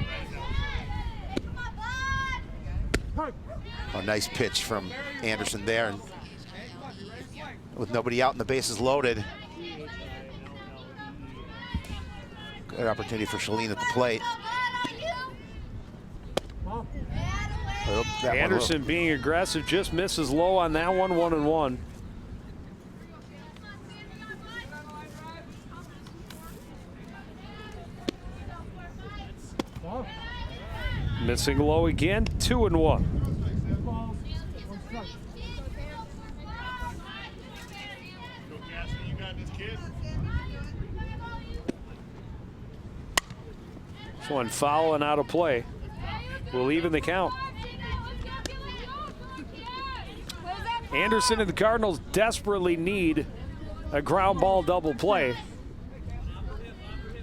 A nice pitch from Anderson there. And with nobody out and the bases loaded, good opportunity for Shalene at the plate. Anderson being aggressive, just misses low on that one, 1-1. Missing low again, 2-1. This one foul and out of play. We'll even the count. Anderson and the Cardinals desperately need a ground ball double play.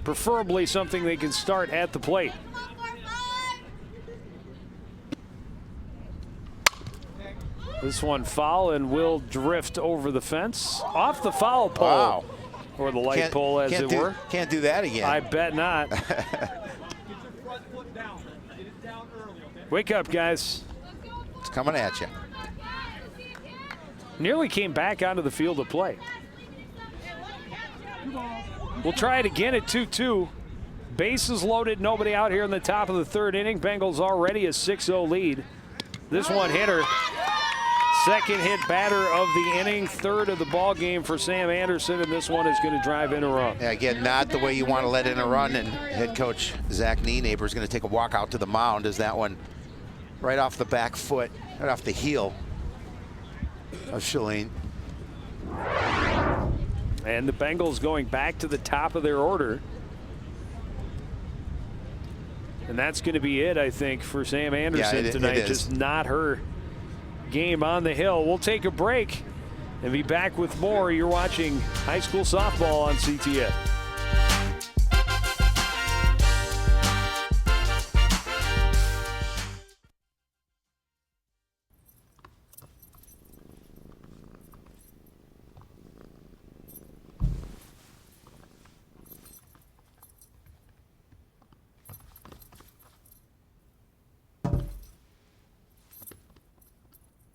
Preferably something they can start at the plate. This one foul and will drift over the fence. Off the foul pole. Wow. Or the light pole, as it were. Can't do that again. I bet not. Wake up, guys. It's coming at you. Nearly came back onto the field of play. We'll try it again at 2-2. Bases loaded, nobody out here in the top of the third inning. Bengals already a 6-0 lead. This one hitter Second hit batter of the inning, third of the ball game for Sam Anderson, and this one is going to drive in a run. Yeah, again, not the way you want to let in a run, and head coach Zach Nienaber is going to take a walk out to the mound as that one right off the back foot, right off the heel of Shalene. And the Bengals going back to the top of their order. And that's going to be it, I think, for Sam Anderson tonight. Just not her game on the hill. We'll take a break and be back with more. You're watching high school softball on CTN.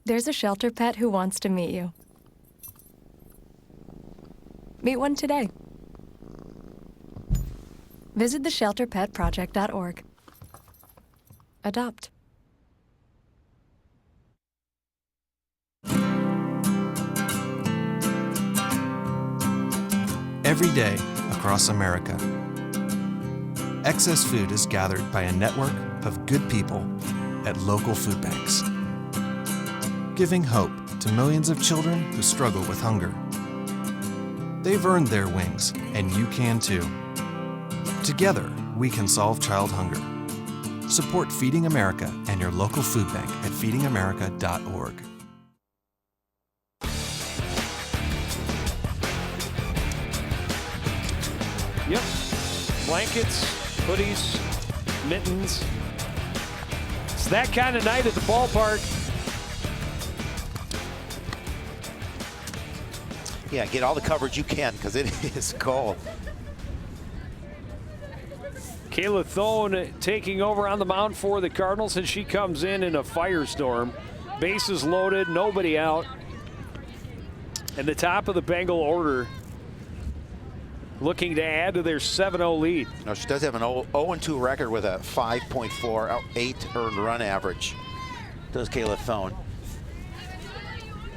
There's a shelter pet who wants to meet you. Meet one today. Visit theshelterpetproject.org. Adopt. Every day across America, excess food is gathered by a network of good people at local food banks, giving hope to millions of children who struggle with hunger. They've earned their wings, and you can too. Together, we can solve child hunger. Support Feeding America and your local food bank at feedingamerica.org. Yep. Blankets, hoodies, mittens. It's that kind of night at the ballpark. Yeah, get all the coverage you can because it is cold. Kayla Thone taking over on the mound for the Cardinals, and she comes in a firestorm. Bases loaded, nobody out. And the top of the Bengal order looking to add to their 7-0 lead. No, she does have an 0-2 record with a 5.48 earned run average. Does Kayla Thone.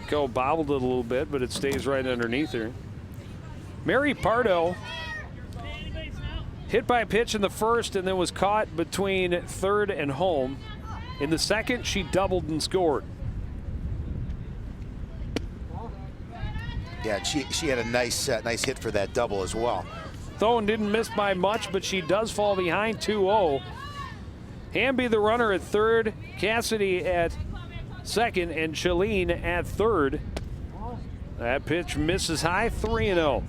Go bobbled it a little bit, but it stays right underneath her. Mary Pardo hit by a pitch in the first and then was caught between third and home. In the second, she doubled and scored. Yeah, she had a nice hit for that double as well. Thone didn't miss by much, but she does fall behind 2-0. Hamby the runner at third, Cassidy at second, and Shalene at third. That pitch misses high, 3-0.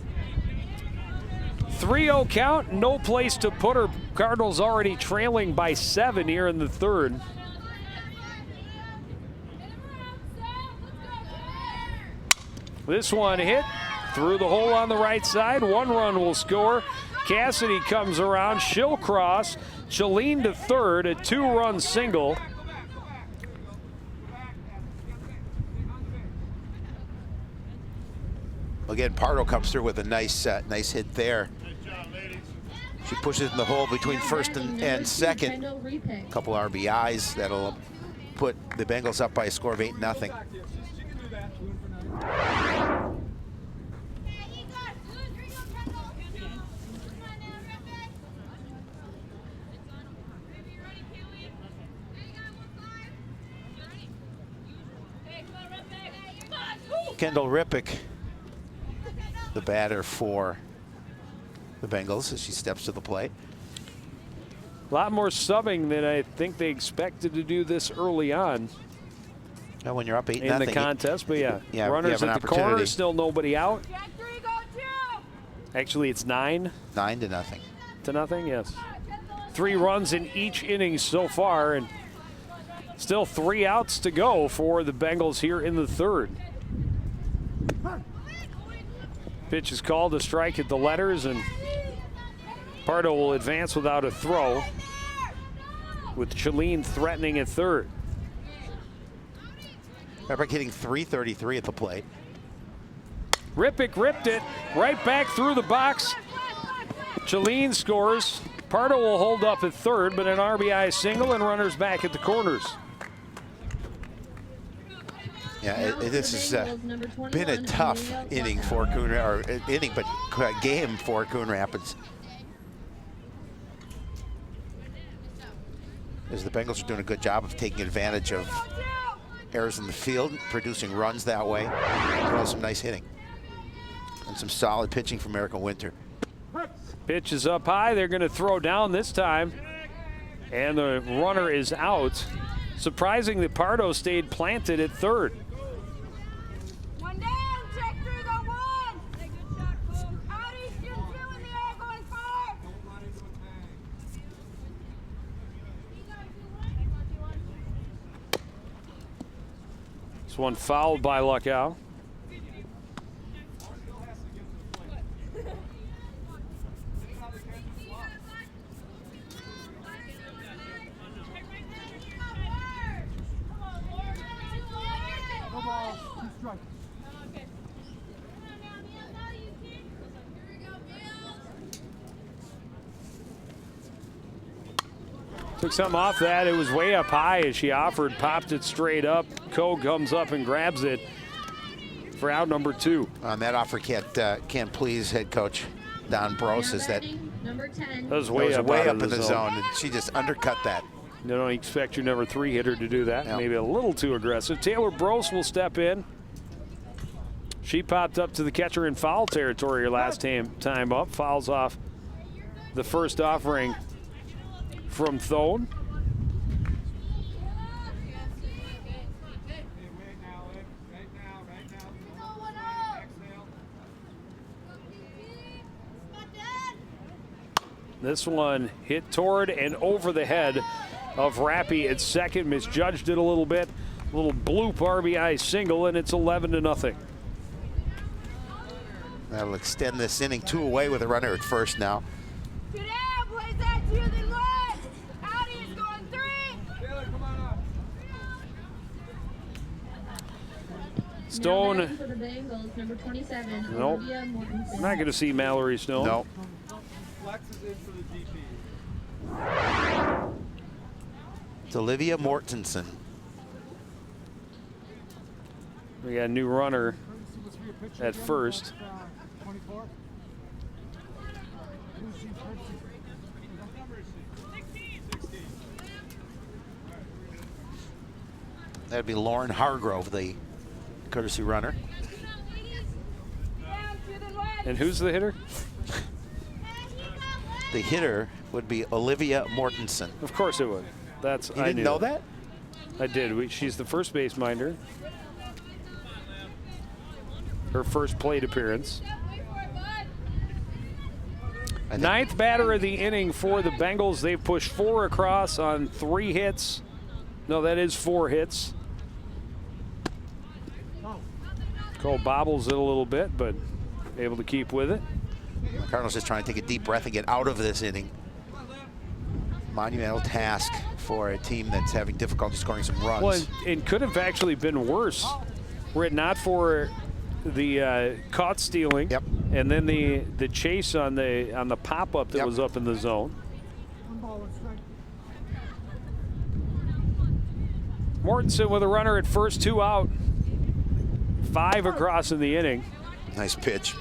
3-0 count, no place to put her. Cardinals already trailing by 7 here in the third. This one hit through the hole on the right side. 1 run will score. Cassidy comes around, she'll cross. Shalene to third, a 2-run single. Again, Pardo comes through with a nice hit there. She pushes in the hole between first and second. A couple RBIs that'll put the Bengals up by a score of 8-0. Kendall Rippick, the batter for the Bengals as she steps to the plate. A lot more subbing than I think they expected to do this early on. And when you're up 8-0 in the contest, but yeah runners at the corner, still nobody out. Actually, it's 9. 9-0. To nothing, yes. 3 runs in each inning so far, and still 3 outs to go for the Bengals here in the third. Pitch is called, a strike at the letters, and Pardo will advance without a throw, with Shalene threatening at third. Rippick hitting .333 at the plate. Rippick ripped it right back through the box. Shalene scores. Pardo will hold up at third, but an RBI single and runners back at the corners. Yeah, this has Number been a 21, tough Emilio inning Flecha. for Coon, or inning, but game for Coon Rapids. As the Bengals are doing a good job of taking advantage of errors in the field, producing runs that way, as well as some nice hitting. And some solid pitching from Erica Winter. Pitch is up high. They're going to throw down this time. And the runner is out. Surprising that Pardo stayed planted at third. One down, check through the one. Good shot, Coon. Out east, you're two in the air, going far. This one fouled by Luckow. No balls, 2 strikes. Took something off that. It was way up high as she offered, popped it straight up. Coe comes up and grabs it for out number 2. On that offer can't please head coach Don Bros is that Number 10. That was way up in the zone, and she just undercut that. You don't expect your number 3 hitter to do that. Yep. Maybe a little too aggressive. Taylor Brose will step in. She popped up to the catcher in foul territory her last time up. Fouls off the first offering from Thone. This one hit toward and over the head of Rappy at second. Misjudged it a little bit. A little bloop RBI single, and it's 11-0. That'll extend this inning 2 away with a runner at first now. Two down, plays that 2, then 1. Out east, going 3. Taylor, come on up. Stone. Now batting for the Bengals, number 27, Nope. Olivia Mortensen. Not going to see Mallory Stone. Nope. Flex is in for the DP. It's Olivia Mortensen. We got a new runner at first. 24. That'd be Lauren Hargrove, the courtesy runner. And who's the hitter? The hitter would be Olivia Mortensen. Of course it would. That's You didn't know that? I did. She's the first base minder. Her first plate appearance. Ninth batter of the inning for the Bengals. They've pushed 4 across on 3 hits. No, that is 4 hits. Cole bobbles it a little bit, but able to keep with it. The Cardinals just trying to take a deep breath and get out of this inning. Monumental task for a team that's having difficulty scoring some runs. Well, it could have actually been worse were it not for the caught stealing. Yep. And then the chase on the pop-up that was up in the zone. 1 ball, 1 strike. Mortensen with a runner at first, 2 out. 5 across in the inning. Nice pitch.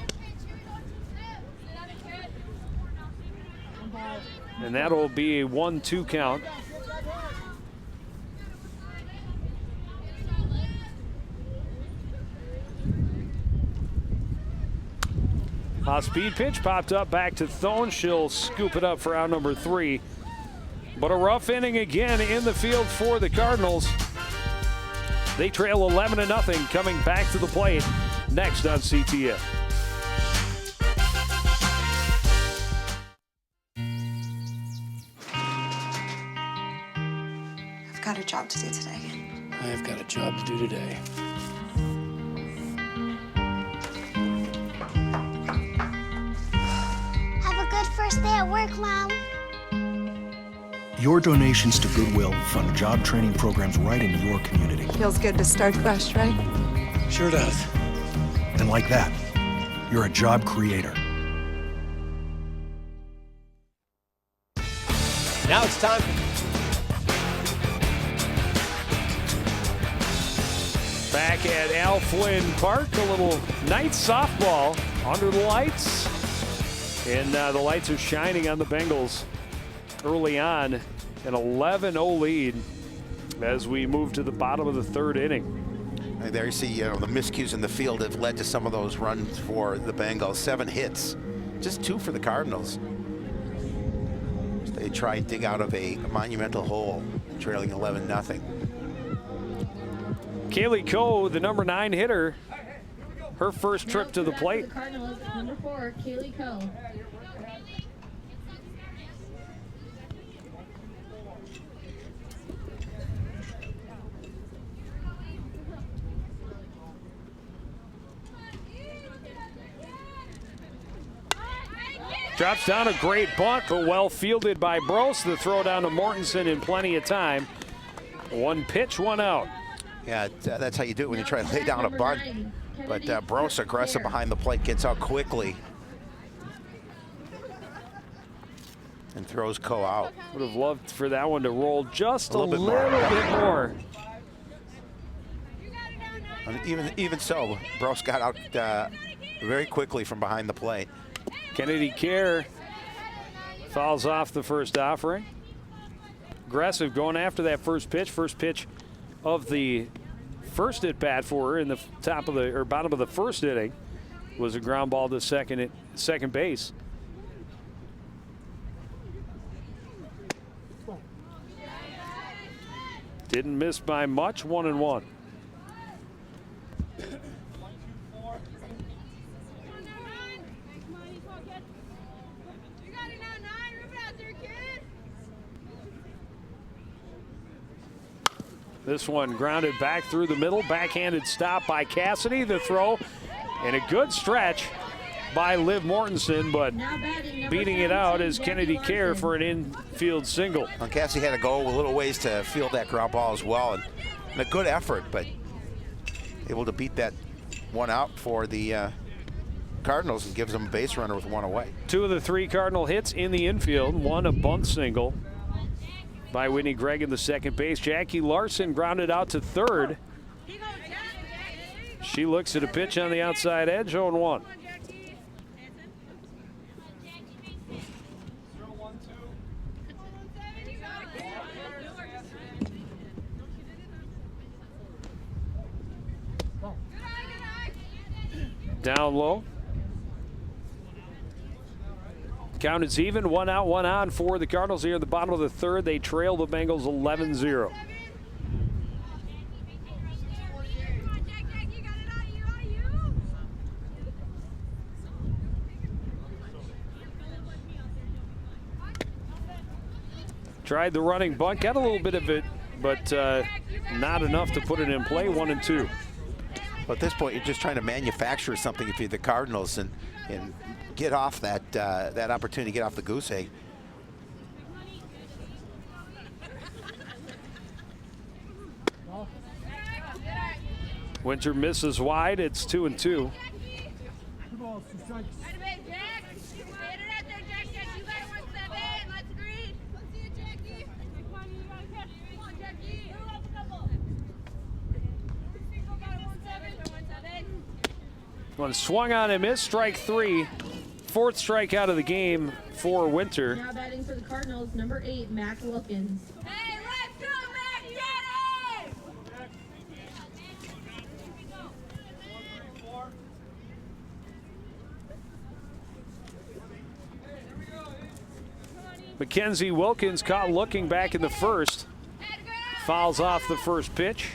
And that'll be a 1-2 count. Speed pitch popped up back to Thone. She'll scoop it up for out number 3. But a rough inning again in the field for the Cardinals. They trail 11-0 coming back to the plate next on CTN. I've got a job to do today. I've got a job to do today. Have a good first day at work, Mom. Your donations to Goodwill fund job training programs right in your community. Feels good to start fresh, right? Sure does. And like that, you're a job creator. Now it's time. Back at Al Flynn Park, a little night softball under the lights. And the lights are shining on the Bengals early on. An 11-0 lead as we move to the bottom of the third inning. And there you see, the miscues in the field have led to some of those runs for the Bengals. 7 hits, just 2 for the Cardinals. They try and dig out of a monumental hole, trailing 11-0. Kaylee Coe, the number 9 hitter, her first trip to the plate. The Cardinals, number 4, Kaylee Coe. Drops down a great bunt, but well fielded by Brose. The throw down to Mortensen in plenty of time. 1 pitch, 1 out. Yeah, that's how you do it when you try to lay down a bunt. But Brose, aggressive behind the plate, gets out quickly and throws Coe out. Would have loved for that one to roll just a little bit more. And even so, Brose got out very quickly from behind the plate. Kennedy Kerr fouls off the first offering. Aggressive going after that first pitch. First pitch of the first at bat for her in the top of the or bottom of the first inning was a ground ball to second base. Didn't miss by much. 1-1. This one grounded back through the middle. Backhanded stop by Cassidy. The throw and a good stretch by Liv Mortensen, but beating it out is Kennedy Kerr for an infield single. Well, Cassidy had to go a little ways to field that ground ball as well, and a good effort, but able to beat that one out for the Cardinals and gives them a base runner with 1 away. 2 of the 3 Cardinal hits in the infield. 1 a bunt single by Whitney Gregg in the second base. Jackie Larson grounded out to third. She looks at a pitch on the outside edge, 0-1. Down low. Count is even, 1 out, 1 on for the Cardinals here at the bottom of the third. They trail the Bengals 11-0. Tried the running bunt, got a little bit of it, but not enough to put it in play. 1-2. But at this point, you're just trying to manufacture something if you're the Cardinals and get off that that opportunity, get off the goose egg. Winter misses wide. It's 2-2. One swung on and missed, strike 3. 4th strikeout of the game for Winter. Now batting for the Cardinals, number 8, Mac Wilkins. Hey, let's go, Mac! Get it! Mackenzie Wilkins caught looking back in the first. Fouls off the first pitch.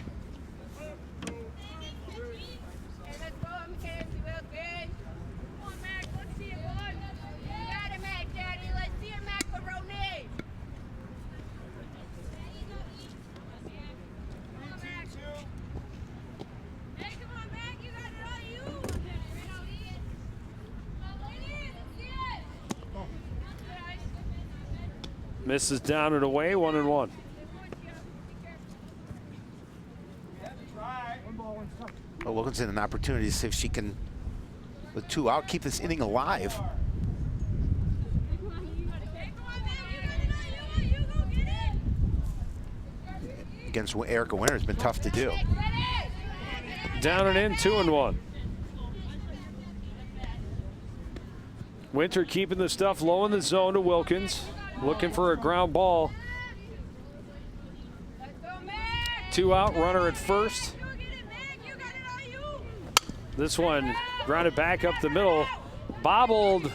Misses down and away, 1-1. Well, Wilkinson an opportunity to see if she can, with 2 out, keep this inning alive. Against Erica Winter, it's been tough to do. Down and in, 2-1. Winter keeping the stuff low in the zone to Wilkins. Looking for a ground ball. 2 out, runner at first. This one grounded back up the middle. Bobbled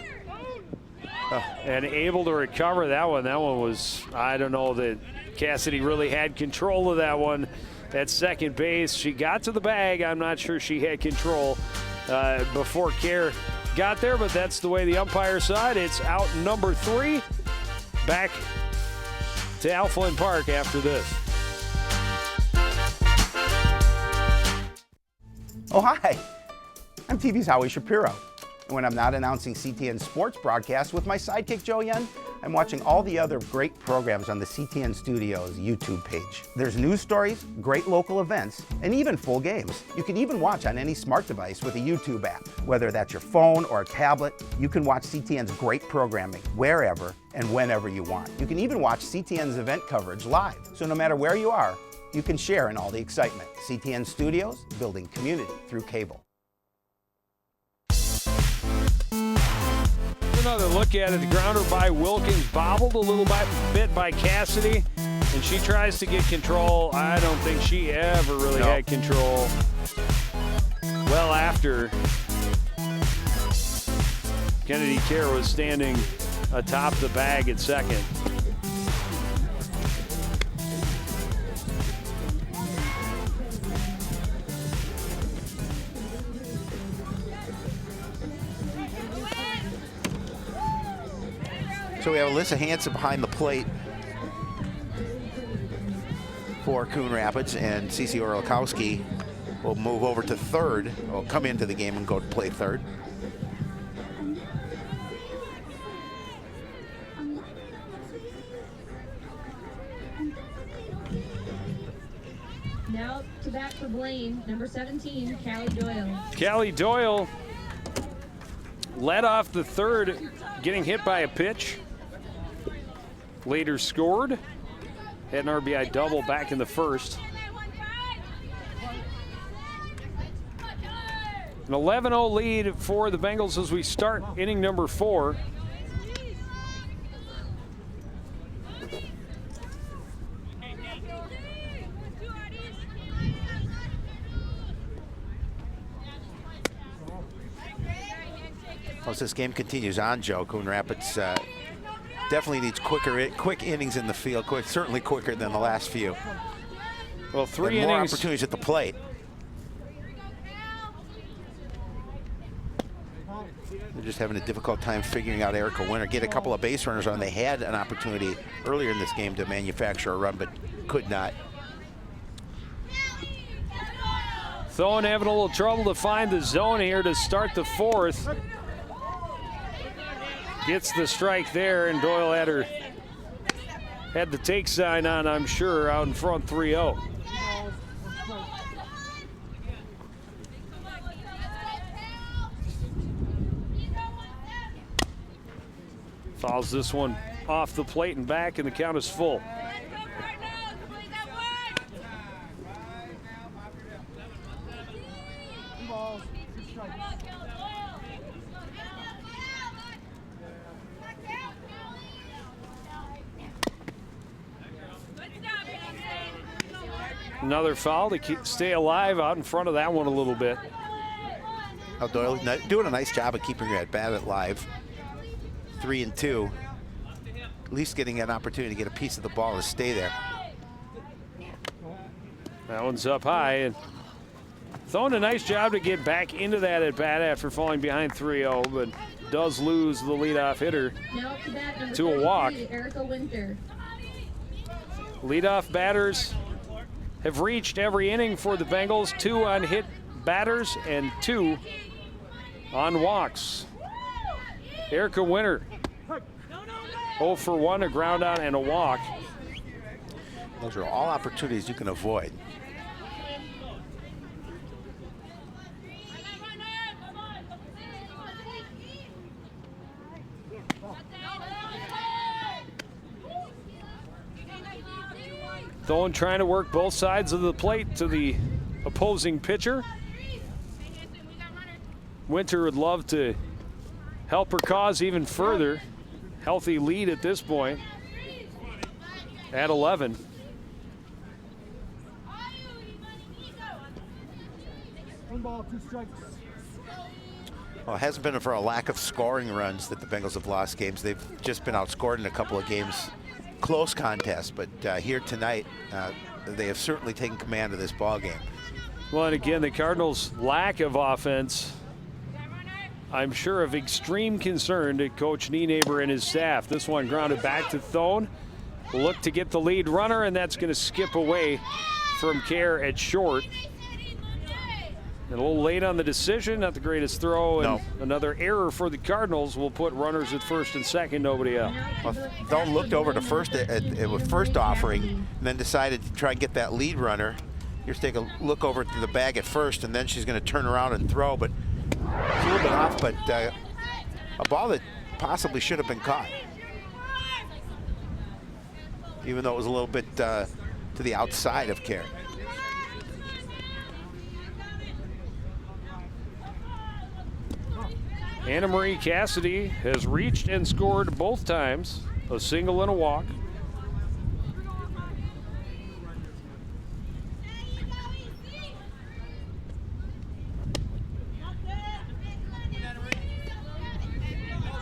and able to recover that one. That one was, I don't know that Cassidy really had control of that one at second base. She got to the bag. I'm not sure she had control before Kerr got there, but that's the way the umpire saw it. It's out number 3. Back to Alflin Park after this. Oh, hi. I'm TV's Howie Shapiro. And when I'm not announcing CTN sports broadcasts with my sidekick Joe Yen, I'm watching all the other great programs on the CTN Studios YouTube page. There's news stories, great local events, and even full games. You can even watch on any smart device with a YouTube app. Whether that's your phone or a tablet, you can watch CTN's great programming wherever and whenever you want. You can even watch CTN's event coverage live. So no matter where you are, you can share in all the excitement. CTN Studios, building community through cable. Another look at it. The grounder by Wilkins, bobbled a little bit by Cassidy, and she tries to get control. I don't think she ever really had control. Well, after Kennedy Kerr was standing atop the bag at second. So we have Alyssa Hansen behind the plate for Coon Rapids, and Cece Orlikowski will move over to third, or come into the game and go to play third. Now to bat for Blaine, number 17, Callie Doyle. Callie Doyle led off the third, getting hit by a pitch. Later scored. Had an RBI double back in the first. An 11-0 lead for the Bengals as we start inning number 4. As this game continues on, Joe, Coon Rapids definitely needs quick innings in the field, certainly quicker than the last few. Well, 3 innings. More opportunities at the plate. They're just having a difficult time figuring out Erica Winter. Get a couple of base runners on. They had an opportunity earlier in this game to manufacture a run, but could not. Thone having a little trouble to find the zone here to start the 4th. Gets the strike there, and Doyle had the take sign on, I'm sure, out in front 3-0. Fouls this one off the plate and back, and the count is full. Another foul to stay alive out in front of that one a little bit. Oh, Doyle doing a nice job of keeping her at bat alive. 3-2. At least getting an opportunity to get a piece of the ball to stay there. That one's up high, and Thone a nice job to get back into that at bat after falling behind 3-0, but does lose the leadoff hitter to a walk. Erica Winter. Leadoff batters have reached every inning for the Bengals. 2 on hit batters and 2 on walks. Erica Winter, 0 for 1, a ground out and a walk. Those are all opportunities you can avoid. Thone trying to work both sides of the plate to the opposing pitcher. Winter would love to help her cause even further. Healthy lead at this point at 11. Well, it hasn't been for a lack of scoring runs that the Bengals have lost games. They've just been outscored in a couple of games, close contests. But here tonight, they have certainly taken command of this ball game. Well, and again, the Cardinals' lack of offense, I'm sure, of extreme concern to Coach Nienaber and his staff. This one grounded back to Thone. Look to get the lead runner, and that's going to skip away from Kerr at short. And a little late on the decision, not the greatest throw. And another error for the Cardinals will put runners at first and second, nobody out. Well, Thone looked over to first with first offering, and then decided to try and get that lead runner. Here's take a look over to the bag at first, and then she's going to turn around and throw, but it's a little bit off, but a ball that possibly should have been caught. Even though it was a little bit to the outside of Kerr. Anna Marie Cassidy has reached and scored both times, a single and a walk.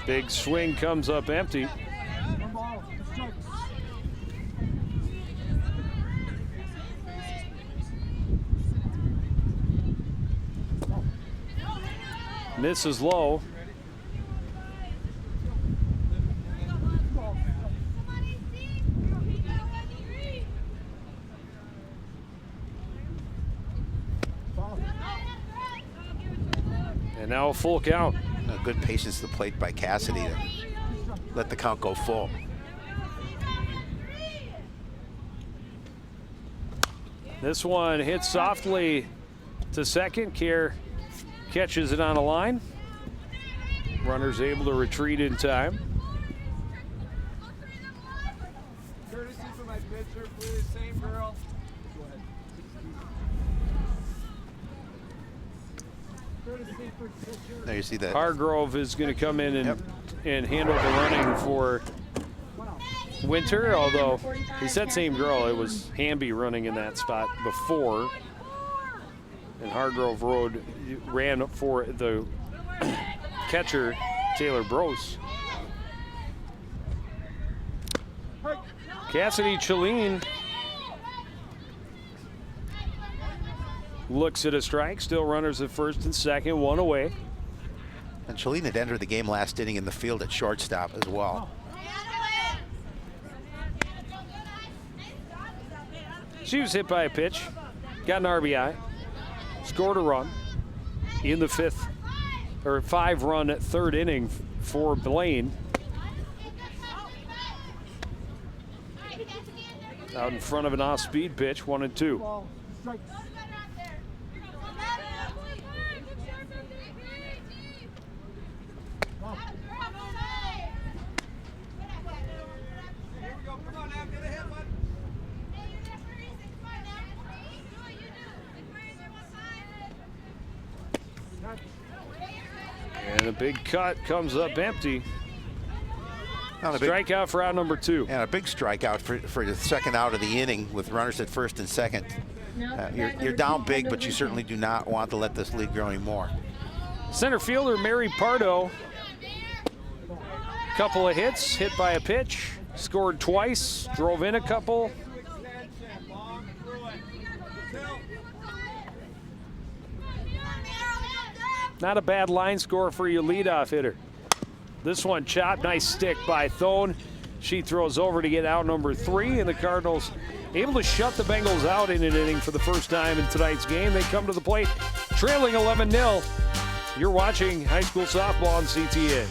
Big swing comes up empty. Misses low. And now a full count. A good patience to the plate by Cassidy to let the count go full. This one hits softly to second. Kerr catches it on a line. Runner's able to retreat in time. Courtesy for my pitcher, please. Same girl. Go ahead. Courtesy for pitcher. There you see that. Hargrove is going to come in and handle the running for Winter, although he said same girl. It was Hamby running in that spot before. And Hargrove ran for the catcher, Taylor Brose. Cassidy Chalene looks at a strike, still runners at first and second, one away. And Chalene had entered the game last inning in the field at shortstop as well. She was hit by a pitch, got an RBI, scored a run in the five-run third inning for Blaine. Out in front of an off-speed pitch, 1-2. And a big cut comes up empty. Strikeout for out number 2. And a big strikeout for the second out of the inning with runners at first and second. You're down big, but you certainly do not want to let this lead grow anymore. Center fielder Mary Pardo. Couple of hits, hit by a pitch, scored twice, drove in a couple. Not a bad line score for your leadoff hitter. This one chopped, nice stick by Thone. She throws over to get out number 3, and the Cardinals able to shut the Bengals out in an inning for the first time in tonight's game. They come to the plate trailing 11-0. You're watching high school softball on CTN.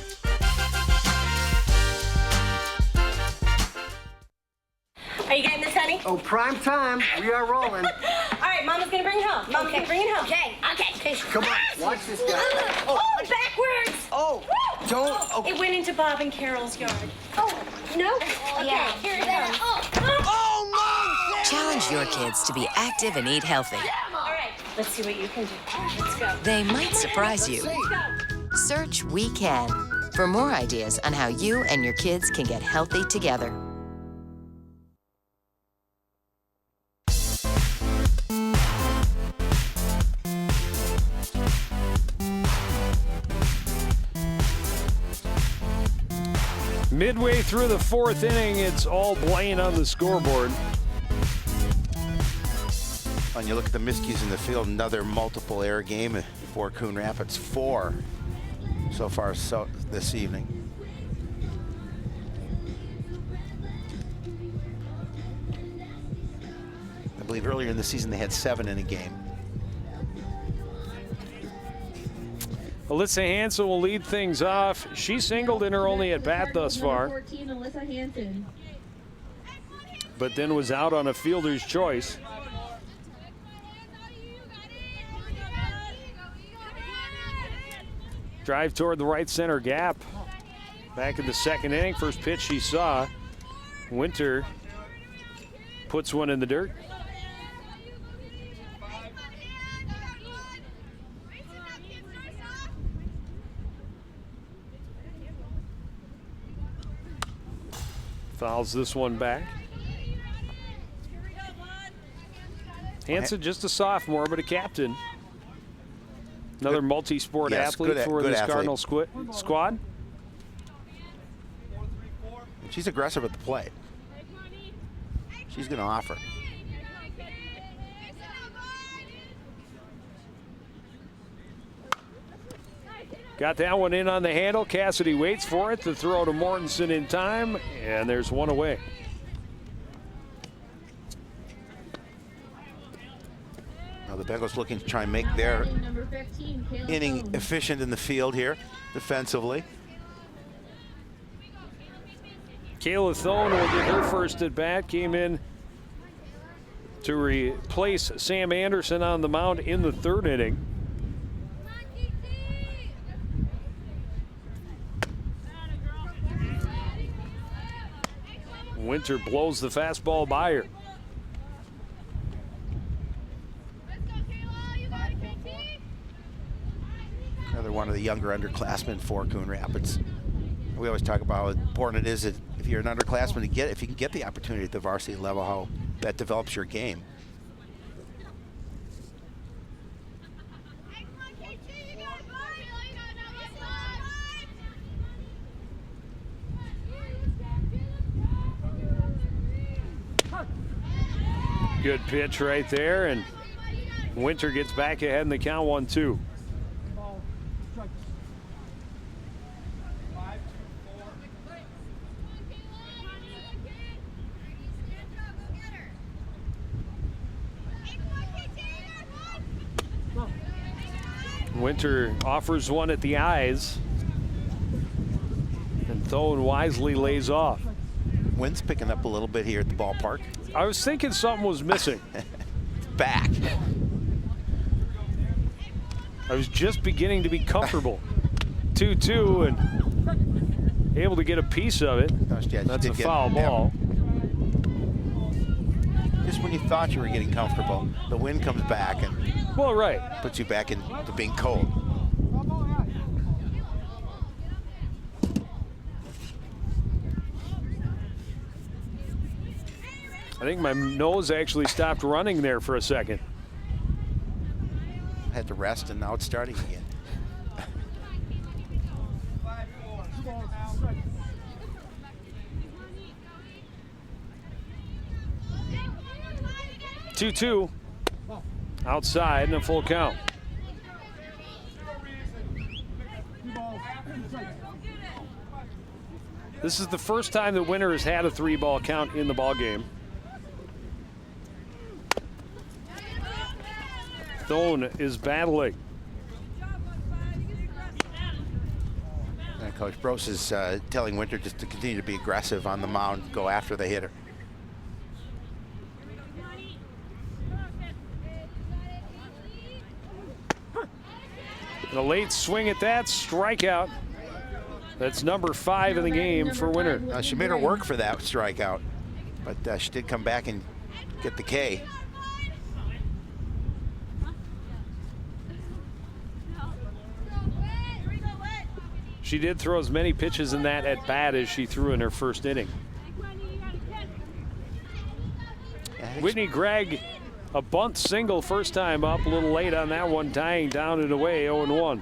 Are you getting this, honey? Oh, prime time. We are rolling. All right, Mama's gonna bring it home. Mama's gonna bring it home. Okay. Come on, watch this guy. Oh, backwards. Oh, don't. Oh. It went into Bob and Carol's yard. Oh, no? Okay, here it comes. Oh, Mom! Challenge your kids to be active and eat healthy. All right, let's see what you can do. Let's go. They might surprise you. Let's go. Search We Can for more ideas on how you and your kids can get healthy together. Midway through the fourth inning, it's all Blaine on the scoreboard. When you look at the miscues in the field, another multiple error game for Coon Rapids. 4 so far this evening. I believe earlier in the season they had 7 in a game. Alyssa Hansen will lead things off. She singled in her only at bat thus far, 14, Alyssa Hansen. but then was out on a fielder's choice. Drive toward the right center gap. Back in the second inning, first pitch she saw. Winter puts one in the dirt. Fouls this one back. Hansen just a sophomore, but a captain. Another multi-sport athlete for this Cardinal squad. She's aggressive at the plate. She's going to offer. Got that one in on the handle. Cassidy waits for it. The throw to Mortensen in time, and there's one away. Now the Bengals looking to try and make their inning efficient in the field here defensively. Kayla Thone will get her first at bat. Came in to replace Sam Anderson on the mound in the third inning. Winter blows the fastball by her. Another one of the younger underclassmen for Coon Rapids. We always talk about how important it is that if you're an underclassman to if you can get the opportunity at the varsity level, how that develops your game. Good pitch right there, and Winter gets back ahead in the count 1-2. Winter offers one at the eyes, and Thone wisely lays off. Wind's picking up a little bit here at the ballpark. I was thinking something was missing. Back. I was just beginning to be comfortable. 2-2 and able to get a piece of it. That's a foul ball. Just when you thought you were getting comfortable, the wind comes back and puts you back into being cold. I think my nose actually stopped running there for a second. Had to rest, and now it's starting again. Two outside and a full count. This is the first time the Winter has had a 3-ball count in the ball game. Thone is battling. And Coach Brose is telling Winter just to continue to be aggressive on the mound, go after the hitter. And a late swing at that, strikeout. That's number 5 in the game for Winter. She made her work for that strikeout, but she did come back and get the K. She did throw as many pitches in that at bat as she threw in her first inning. Whitney Gregg, a bunt single first time up, a little late on that one, tying down and away 0-1.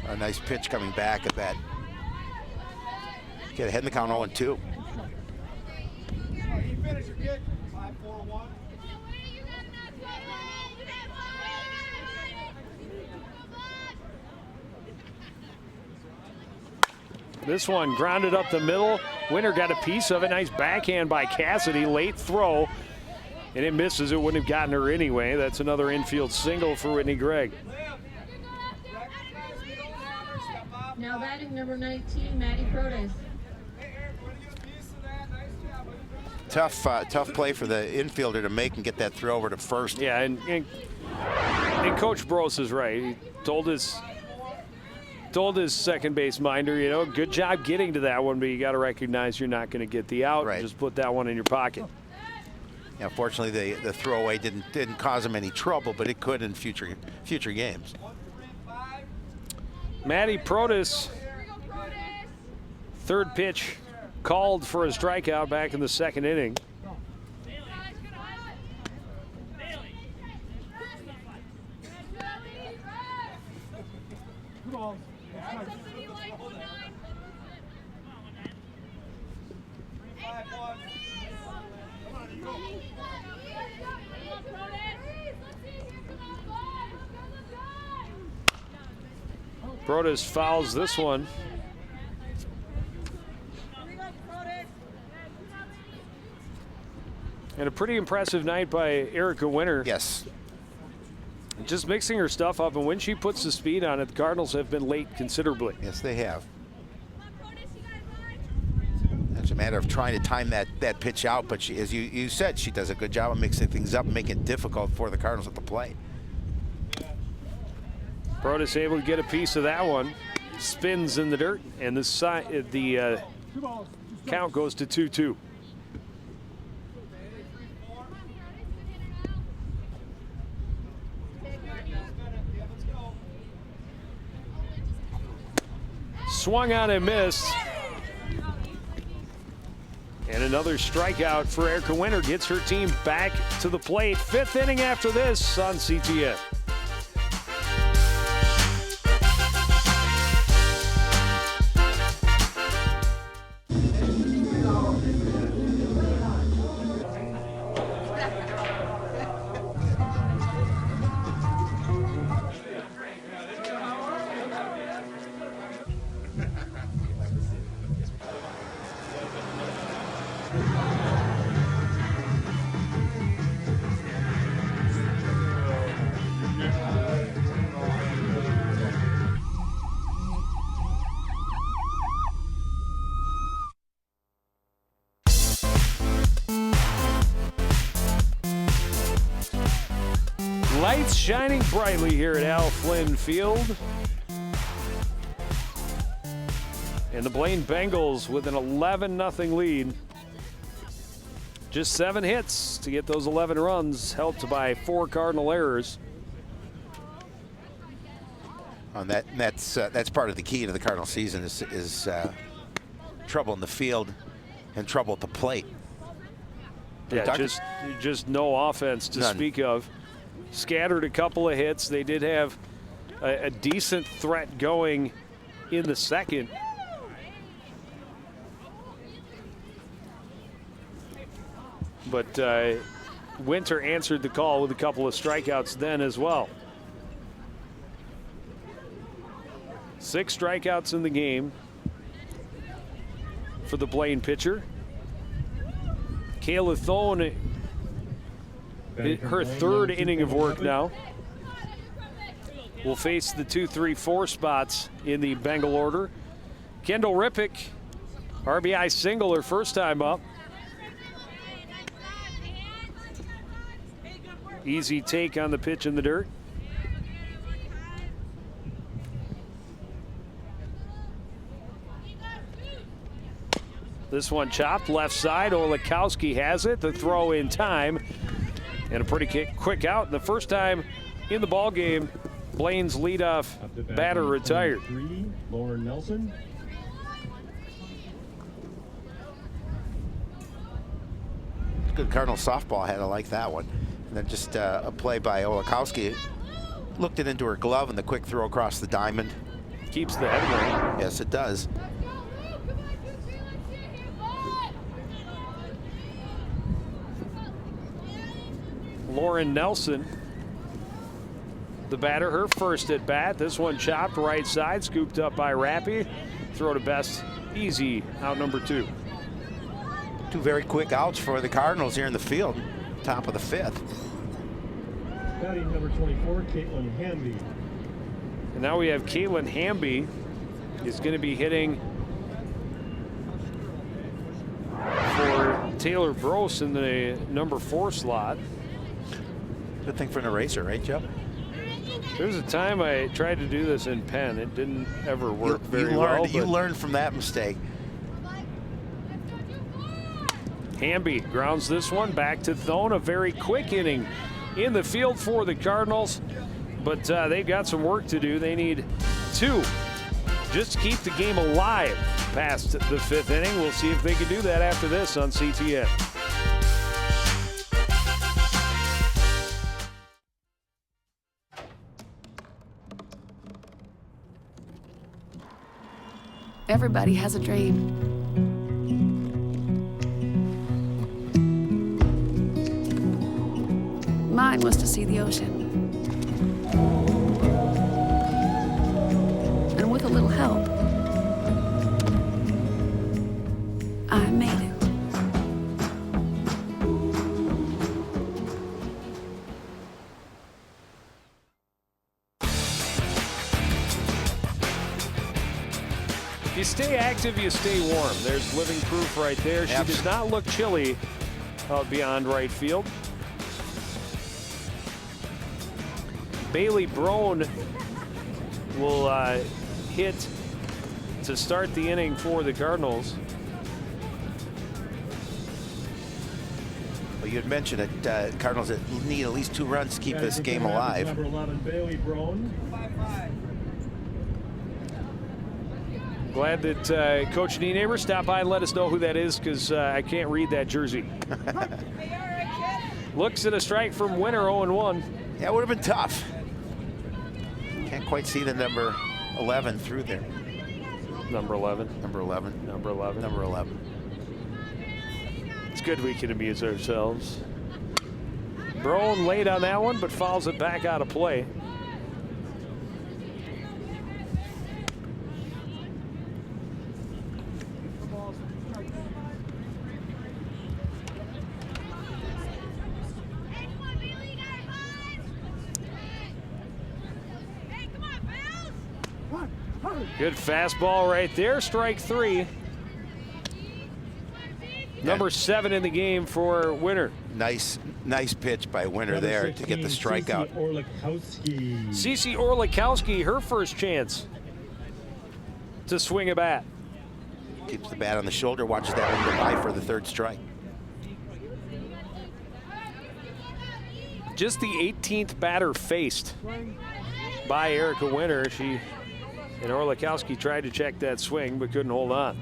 A nice pitch coming back at that. Get ahead in the count 0-2. This one grounded up the middle. Winter got a piece of it. Nice backhand by Cassidy. Late throw. And it misses. It wouldn't have gotten her anyway. That's another infield single for Whitney Gregg. Now batting number 19, Maddie Protes. Tough play for the infielder to make and get that throw over to first. Yeah, and Coach Bros is right. He told his second base minder, you know, good job getting to that one, but you got to recognize you're not going to get the out. Right. Just put that one in your pocket. Yeah, fortunately, the throwaway didn't cause him any trouble, but it could in future games. Maddie Protes, third pitch called for a strikeout back in the second inning. Protes fouls this one. And a pretty impressive night by Erica Winter. Yes. Just mixing her stuff up, and when she puts the speed on it, the Cardinals have been late considerably. Yes, they have. It's a matter of trying to time that pitch out, but she, as you said, she does a good job of mixing things up and making it difficult for the Cardinals at the plate. Protes able to get a piece of that one. Spins in the dirt, and the count goes to 2-2. Swung on and missed. And another strikeout for Erica Winter gets her team back to the plate. Fifth inning after this on CTN. Lights shining brightly here at Al Flynn Field. And the Blaine Bengals with an 11-0 lead. Just 7 hits to get those 11 runs, helped by 4 Cardinal errors. And that's part of the key to the Cardinal season is trouble in the field and trouble at the plate. Yeah, just no offense to speak of. Scattered a couple of hits. They did have a decent threat going in the second. But Winter answered the call with a couple of strikeouts then as well. 6 strikeouts in the game for the Blaine pitcher. Kayla Thone, her 3rd inning of work now, will face the 2, 3, 4 spots in the Bengal order. Kendall Rippick, RBI single her first time up. Easy take on the pitch in the dirt. The This one chopped left side. Olikowski has it. The throw in time. And a pretty quick out. The first time in the ball game, Blaine's leadoff batter retired. Lauren Nelson. Good Cardinal softball had. I like that one. And then just a play by Olikowski. Looked it into her glove and the quick throw across the diamond. Keeps the head warm. Yes, it does. Lauren Nelson, the batter, her first at bat. This one chopped right side, scooped up by Rappy. Throw to best, easy, out number 2. 2 very quick outs for the Cardinals here in the field, top of the 5th. Batting number 24, Caitlin Hamby. And now we have Caitlin Hamby is going to be hitting for Taylor Brose in the number 4 slot. Good thing for an eraser, right, Joe? There was a time I tried to do this in pen. It didn't ever work very well. You learned from that mistake. Hamby grounds this one back to Thone. A very quick inning in the field for the Cardinals, but they've got some work to do. They need 2 just to keep the game alive past the 5th inning. We'll see if they can do that after this on CTN. Everybody has a dream. Mine was to see the ocean. And with a little help, I made it. You stay active, you stay warm. There's living proof right there. She does not look chilly out beyond right field. Bailey Brown will hit to start the inning for the Cardinals. Well, you had mentioned that Cardinals need at least 2 runs to keep this game alive. Number 11, Bailey Brown. Glad that Coach Nienaber stopped by and let us know who that is, because I can't read that jersey. Looks at a strike from Winter, 0-1. Yeah, it would have been tough. Can't quite see the number 11 through there. Number 11. Number 11. Number 11. Number 11. It's good we can amuse ourselves. Brown late on that one, but fouls it back out of play. Good fastball right there, strike 3. Number 7 in the game for Winter. Nice pitch by Winter there to get the strikeout. Cece Orlikowski, her first chance to swing a bat. Keeps the bat on the shoulder, watches that one go by for the 3rd strike. Just the 18th batter faced by Erica Winter. And Orlikowski tried to check that swing, but couldn't hold on.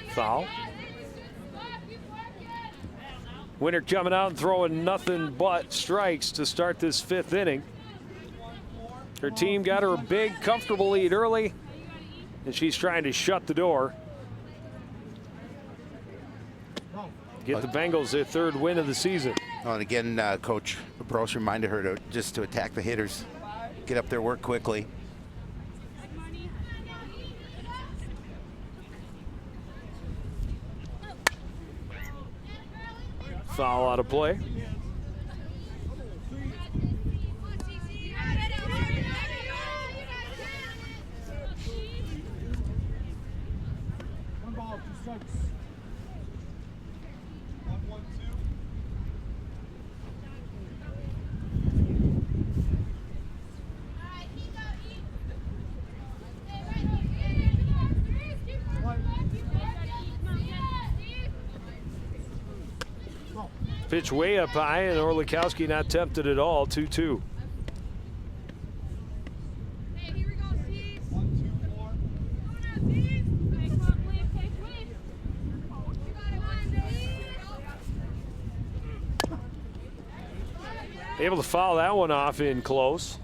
Foul. Winter coming out and throwing nothing but strikes to start this 5th inning. Her team got her a big, comfortable lead early, and she's trying to shut the door. Get the Bengals their 3rd win of the season. Oh, and again, Coach Brose reminded her to attack the hitters, get up there, work quickly. Foul out of play. Pitch way up high, and Orlikowski not tempted at all. 2-2. Able to foul that one off in close.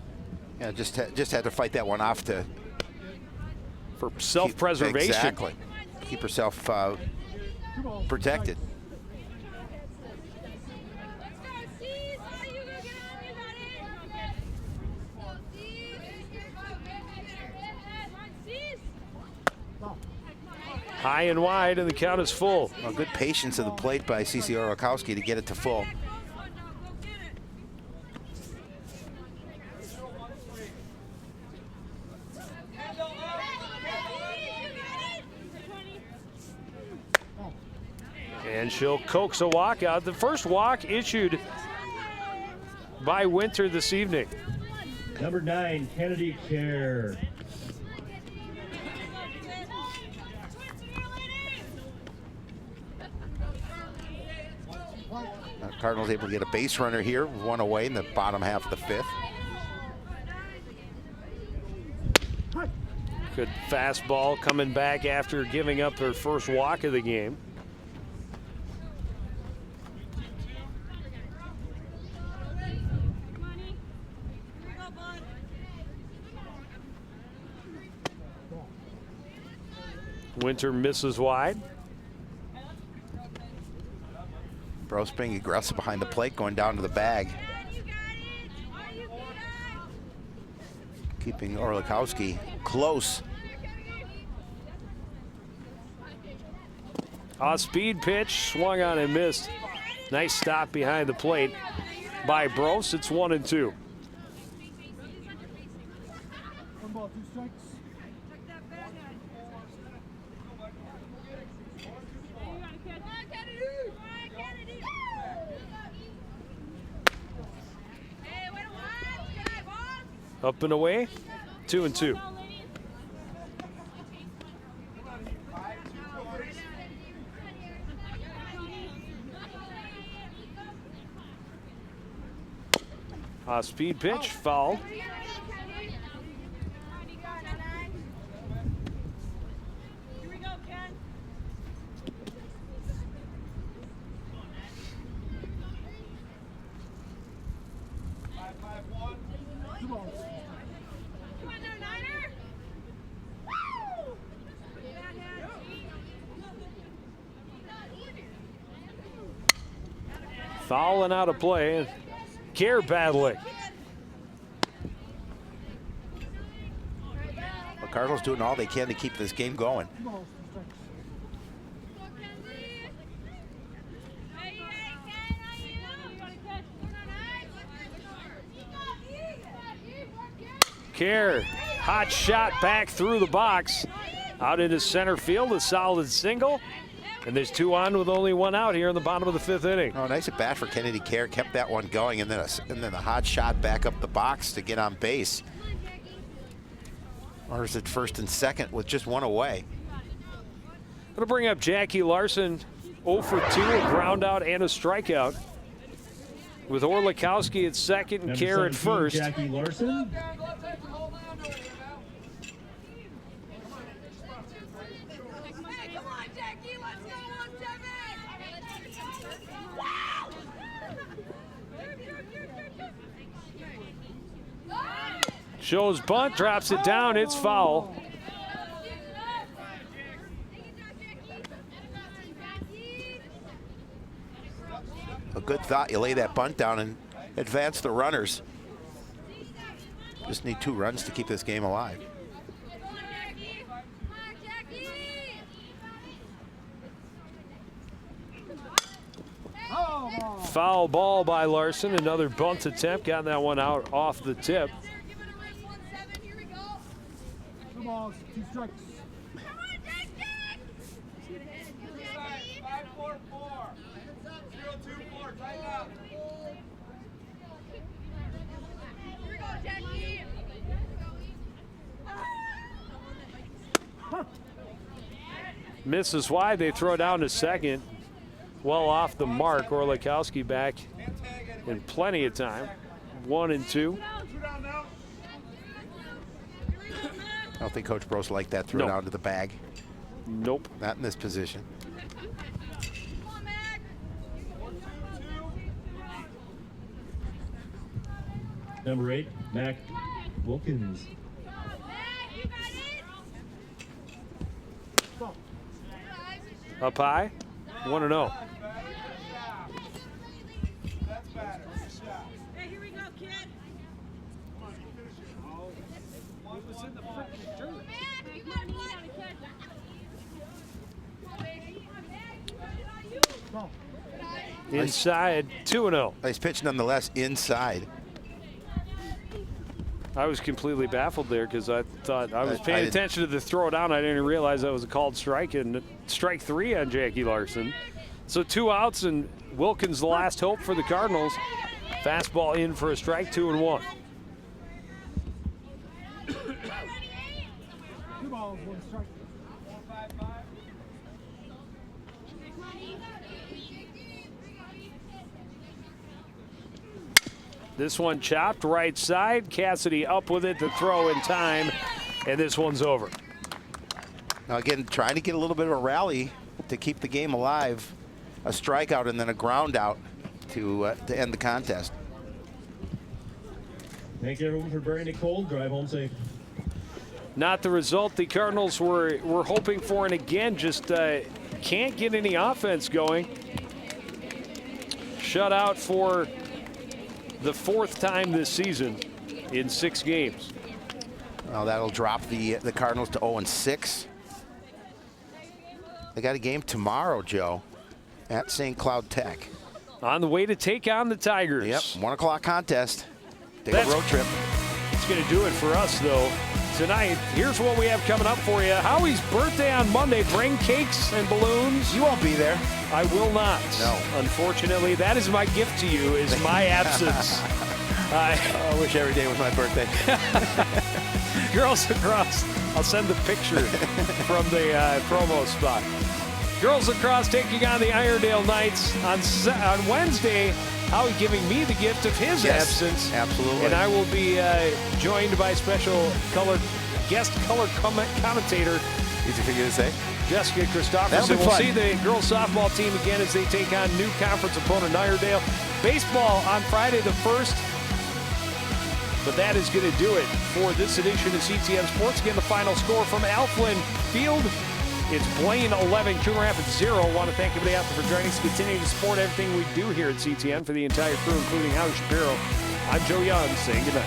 Yeah, just had to fight that one off for self-preservation. Exactly. Keep herself protected. High and wide, and the count is full. Well, good patience of the plate by Cece Orlikowski to get it to full. And she'll coax a walk out. The first walk issued by Winter this evening. Number 9, Kennedy Care. Cardinals able to get a base runner here, one away in the bottom half of the 5th. Good fastball coming back after giving up their first walk of the game. Winter misses wide. Brose being aggressive behind the plate, going down to the bag. Keeping Orlikowski close. Off-speed pitch, swung on and missed. Nice stop behind the plate by Brose. It's 1-2. 1 ball, 2 strikes. Up and away, 2-2. Speed pitch, fouled. Foul and out of play. Care battling. The Cardinals doing all they can to keep this game going. Care, hot shot back through the box. Out into center field, a solid single. And there's 2 on with only 1 out here in the bottom of the 5th inning. Oh, nice at bat for Kennedy Care. Kept that one going, and then a hot shot back up the box to get on base. Runners at first and second with just 1 away. Going to bring up Jackie Larson, 0 for 2, a ground out and a strikeout. With Orlikowski at second and Care at first. Jackie Larson. Shows bunt, drops it down, it's foul. A good thought, you lay that bunt down and advance the runners. Just need 2 runs to keep this game alive. Foul ball by Larson, another bunt attempt, got that one out off the tip. 2 balls, 2 strikes. 5-4-4. 0-2-4. Tighten up. Here we go, Jackie. Misses wide, they throw down to second. well off the mark. Orlikowski back in plenty of time. 1 and 2. I don't think Coach Brose liked that throw out of the bag. Nope. Not in this position. Number 8, Mac Wilkins. Up high, 1-0. Inside, 2-0. Nice pitch nonetheless, inside. I was completely baffled there because I thought I was paying attention to the throw down. I didn't realize that was a called strike, and strike 3 on Jackie Larson. So 2 outs, and Wilkins the last hope for the Cardinals. Fastball in for a strike, 2-1. This one chopped right side. Cassidy up with it to throw in time, and this one's over. Now again, trying to get a little bit of a rally to keep the game alive. A strikeout and then a ground out to end the contest. Thank you everyone for bearing the cold. Drive home safe. Not the result the Cardinals were hoping for, and again, just can't get any offense going. Shutout for the 4th time this season in 6 games. Well, that'll drop the Cardinals to 0-6. They got a game tomorrow, Joe, at St. Cloud Tech. On the way to take on the Tigers. Yep, 1 o'clock contest. Take a road trip. It's going to do it for us, though. Tonight, here's what we have coming up for you. Howie's birthday on Monday. Bring cakes and balloons. You won't be there. I will not. No. Unfortunately, that is my gift to you, is my absence. I wish every day was my birthday. Girls Lacrosse, I'll send the picture from the promo spot. Girls Lacrosse taking on the Irondale Knights on Wednesday. Howie giving me the gift of his absence. Absolutely. And I will be joined by special guest color commentator. Easy for you to say. Jessica Christopherson. We'll see the girls softball team again as they take on new conference opponent Iredale. Baseball on Friday the 1st. But that is going to do it for this edition of CTN Sports. Again, the final score from Alflin Field. It's Blaine 11, Coon Rapids 0. I want to thank everybody out there for joining us. Continue to support everything we do here at CTN. For the entire crew, including Howie Shapiro, I'm Joe Young saying goodnight.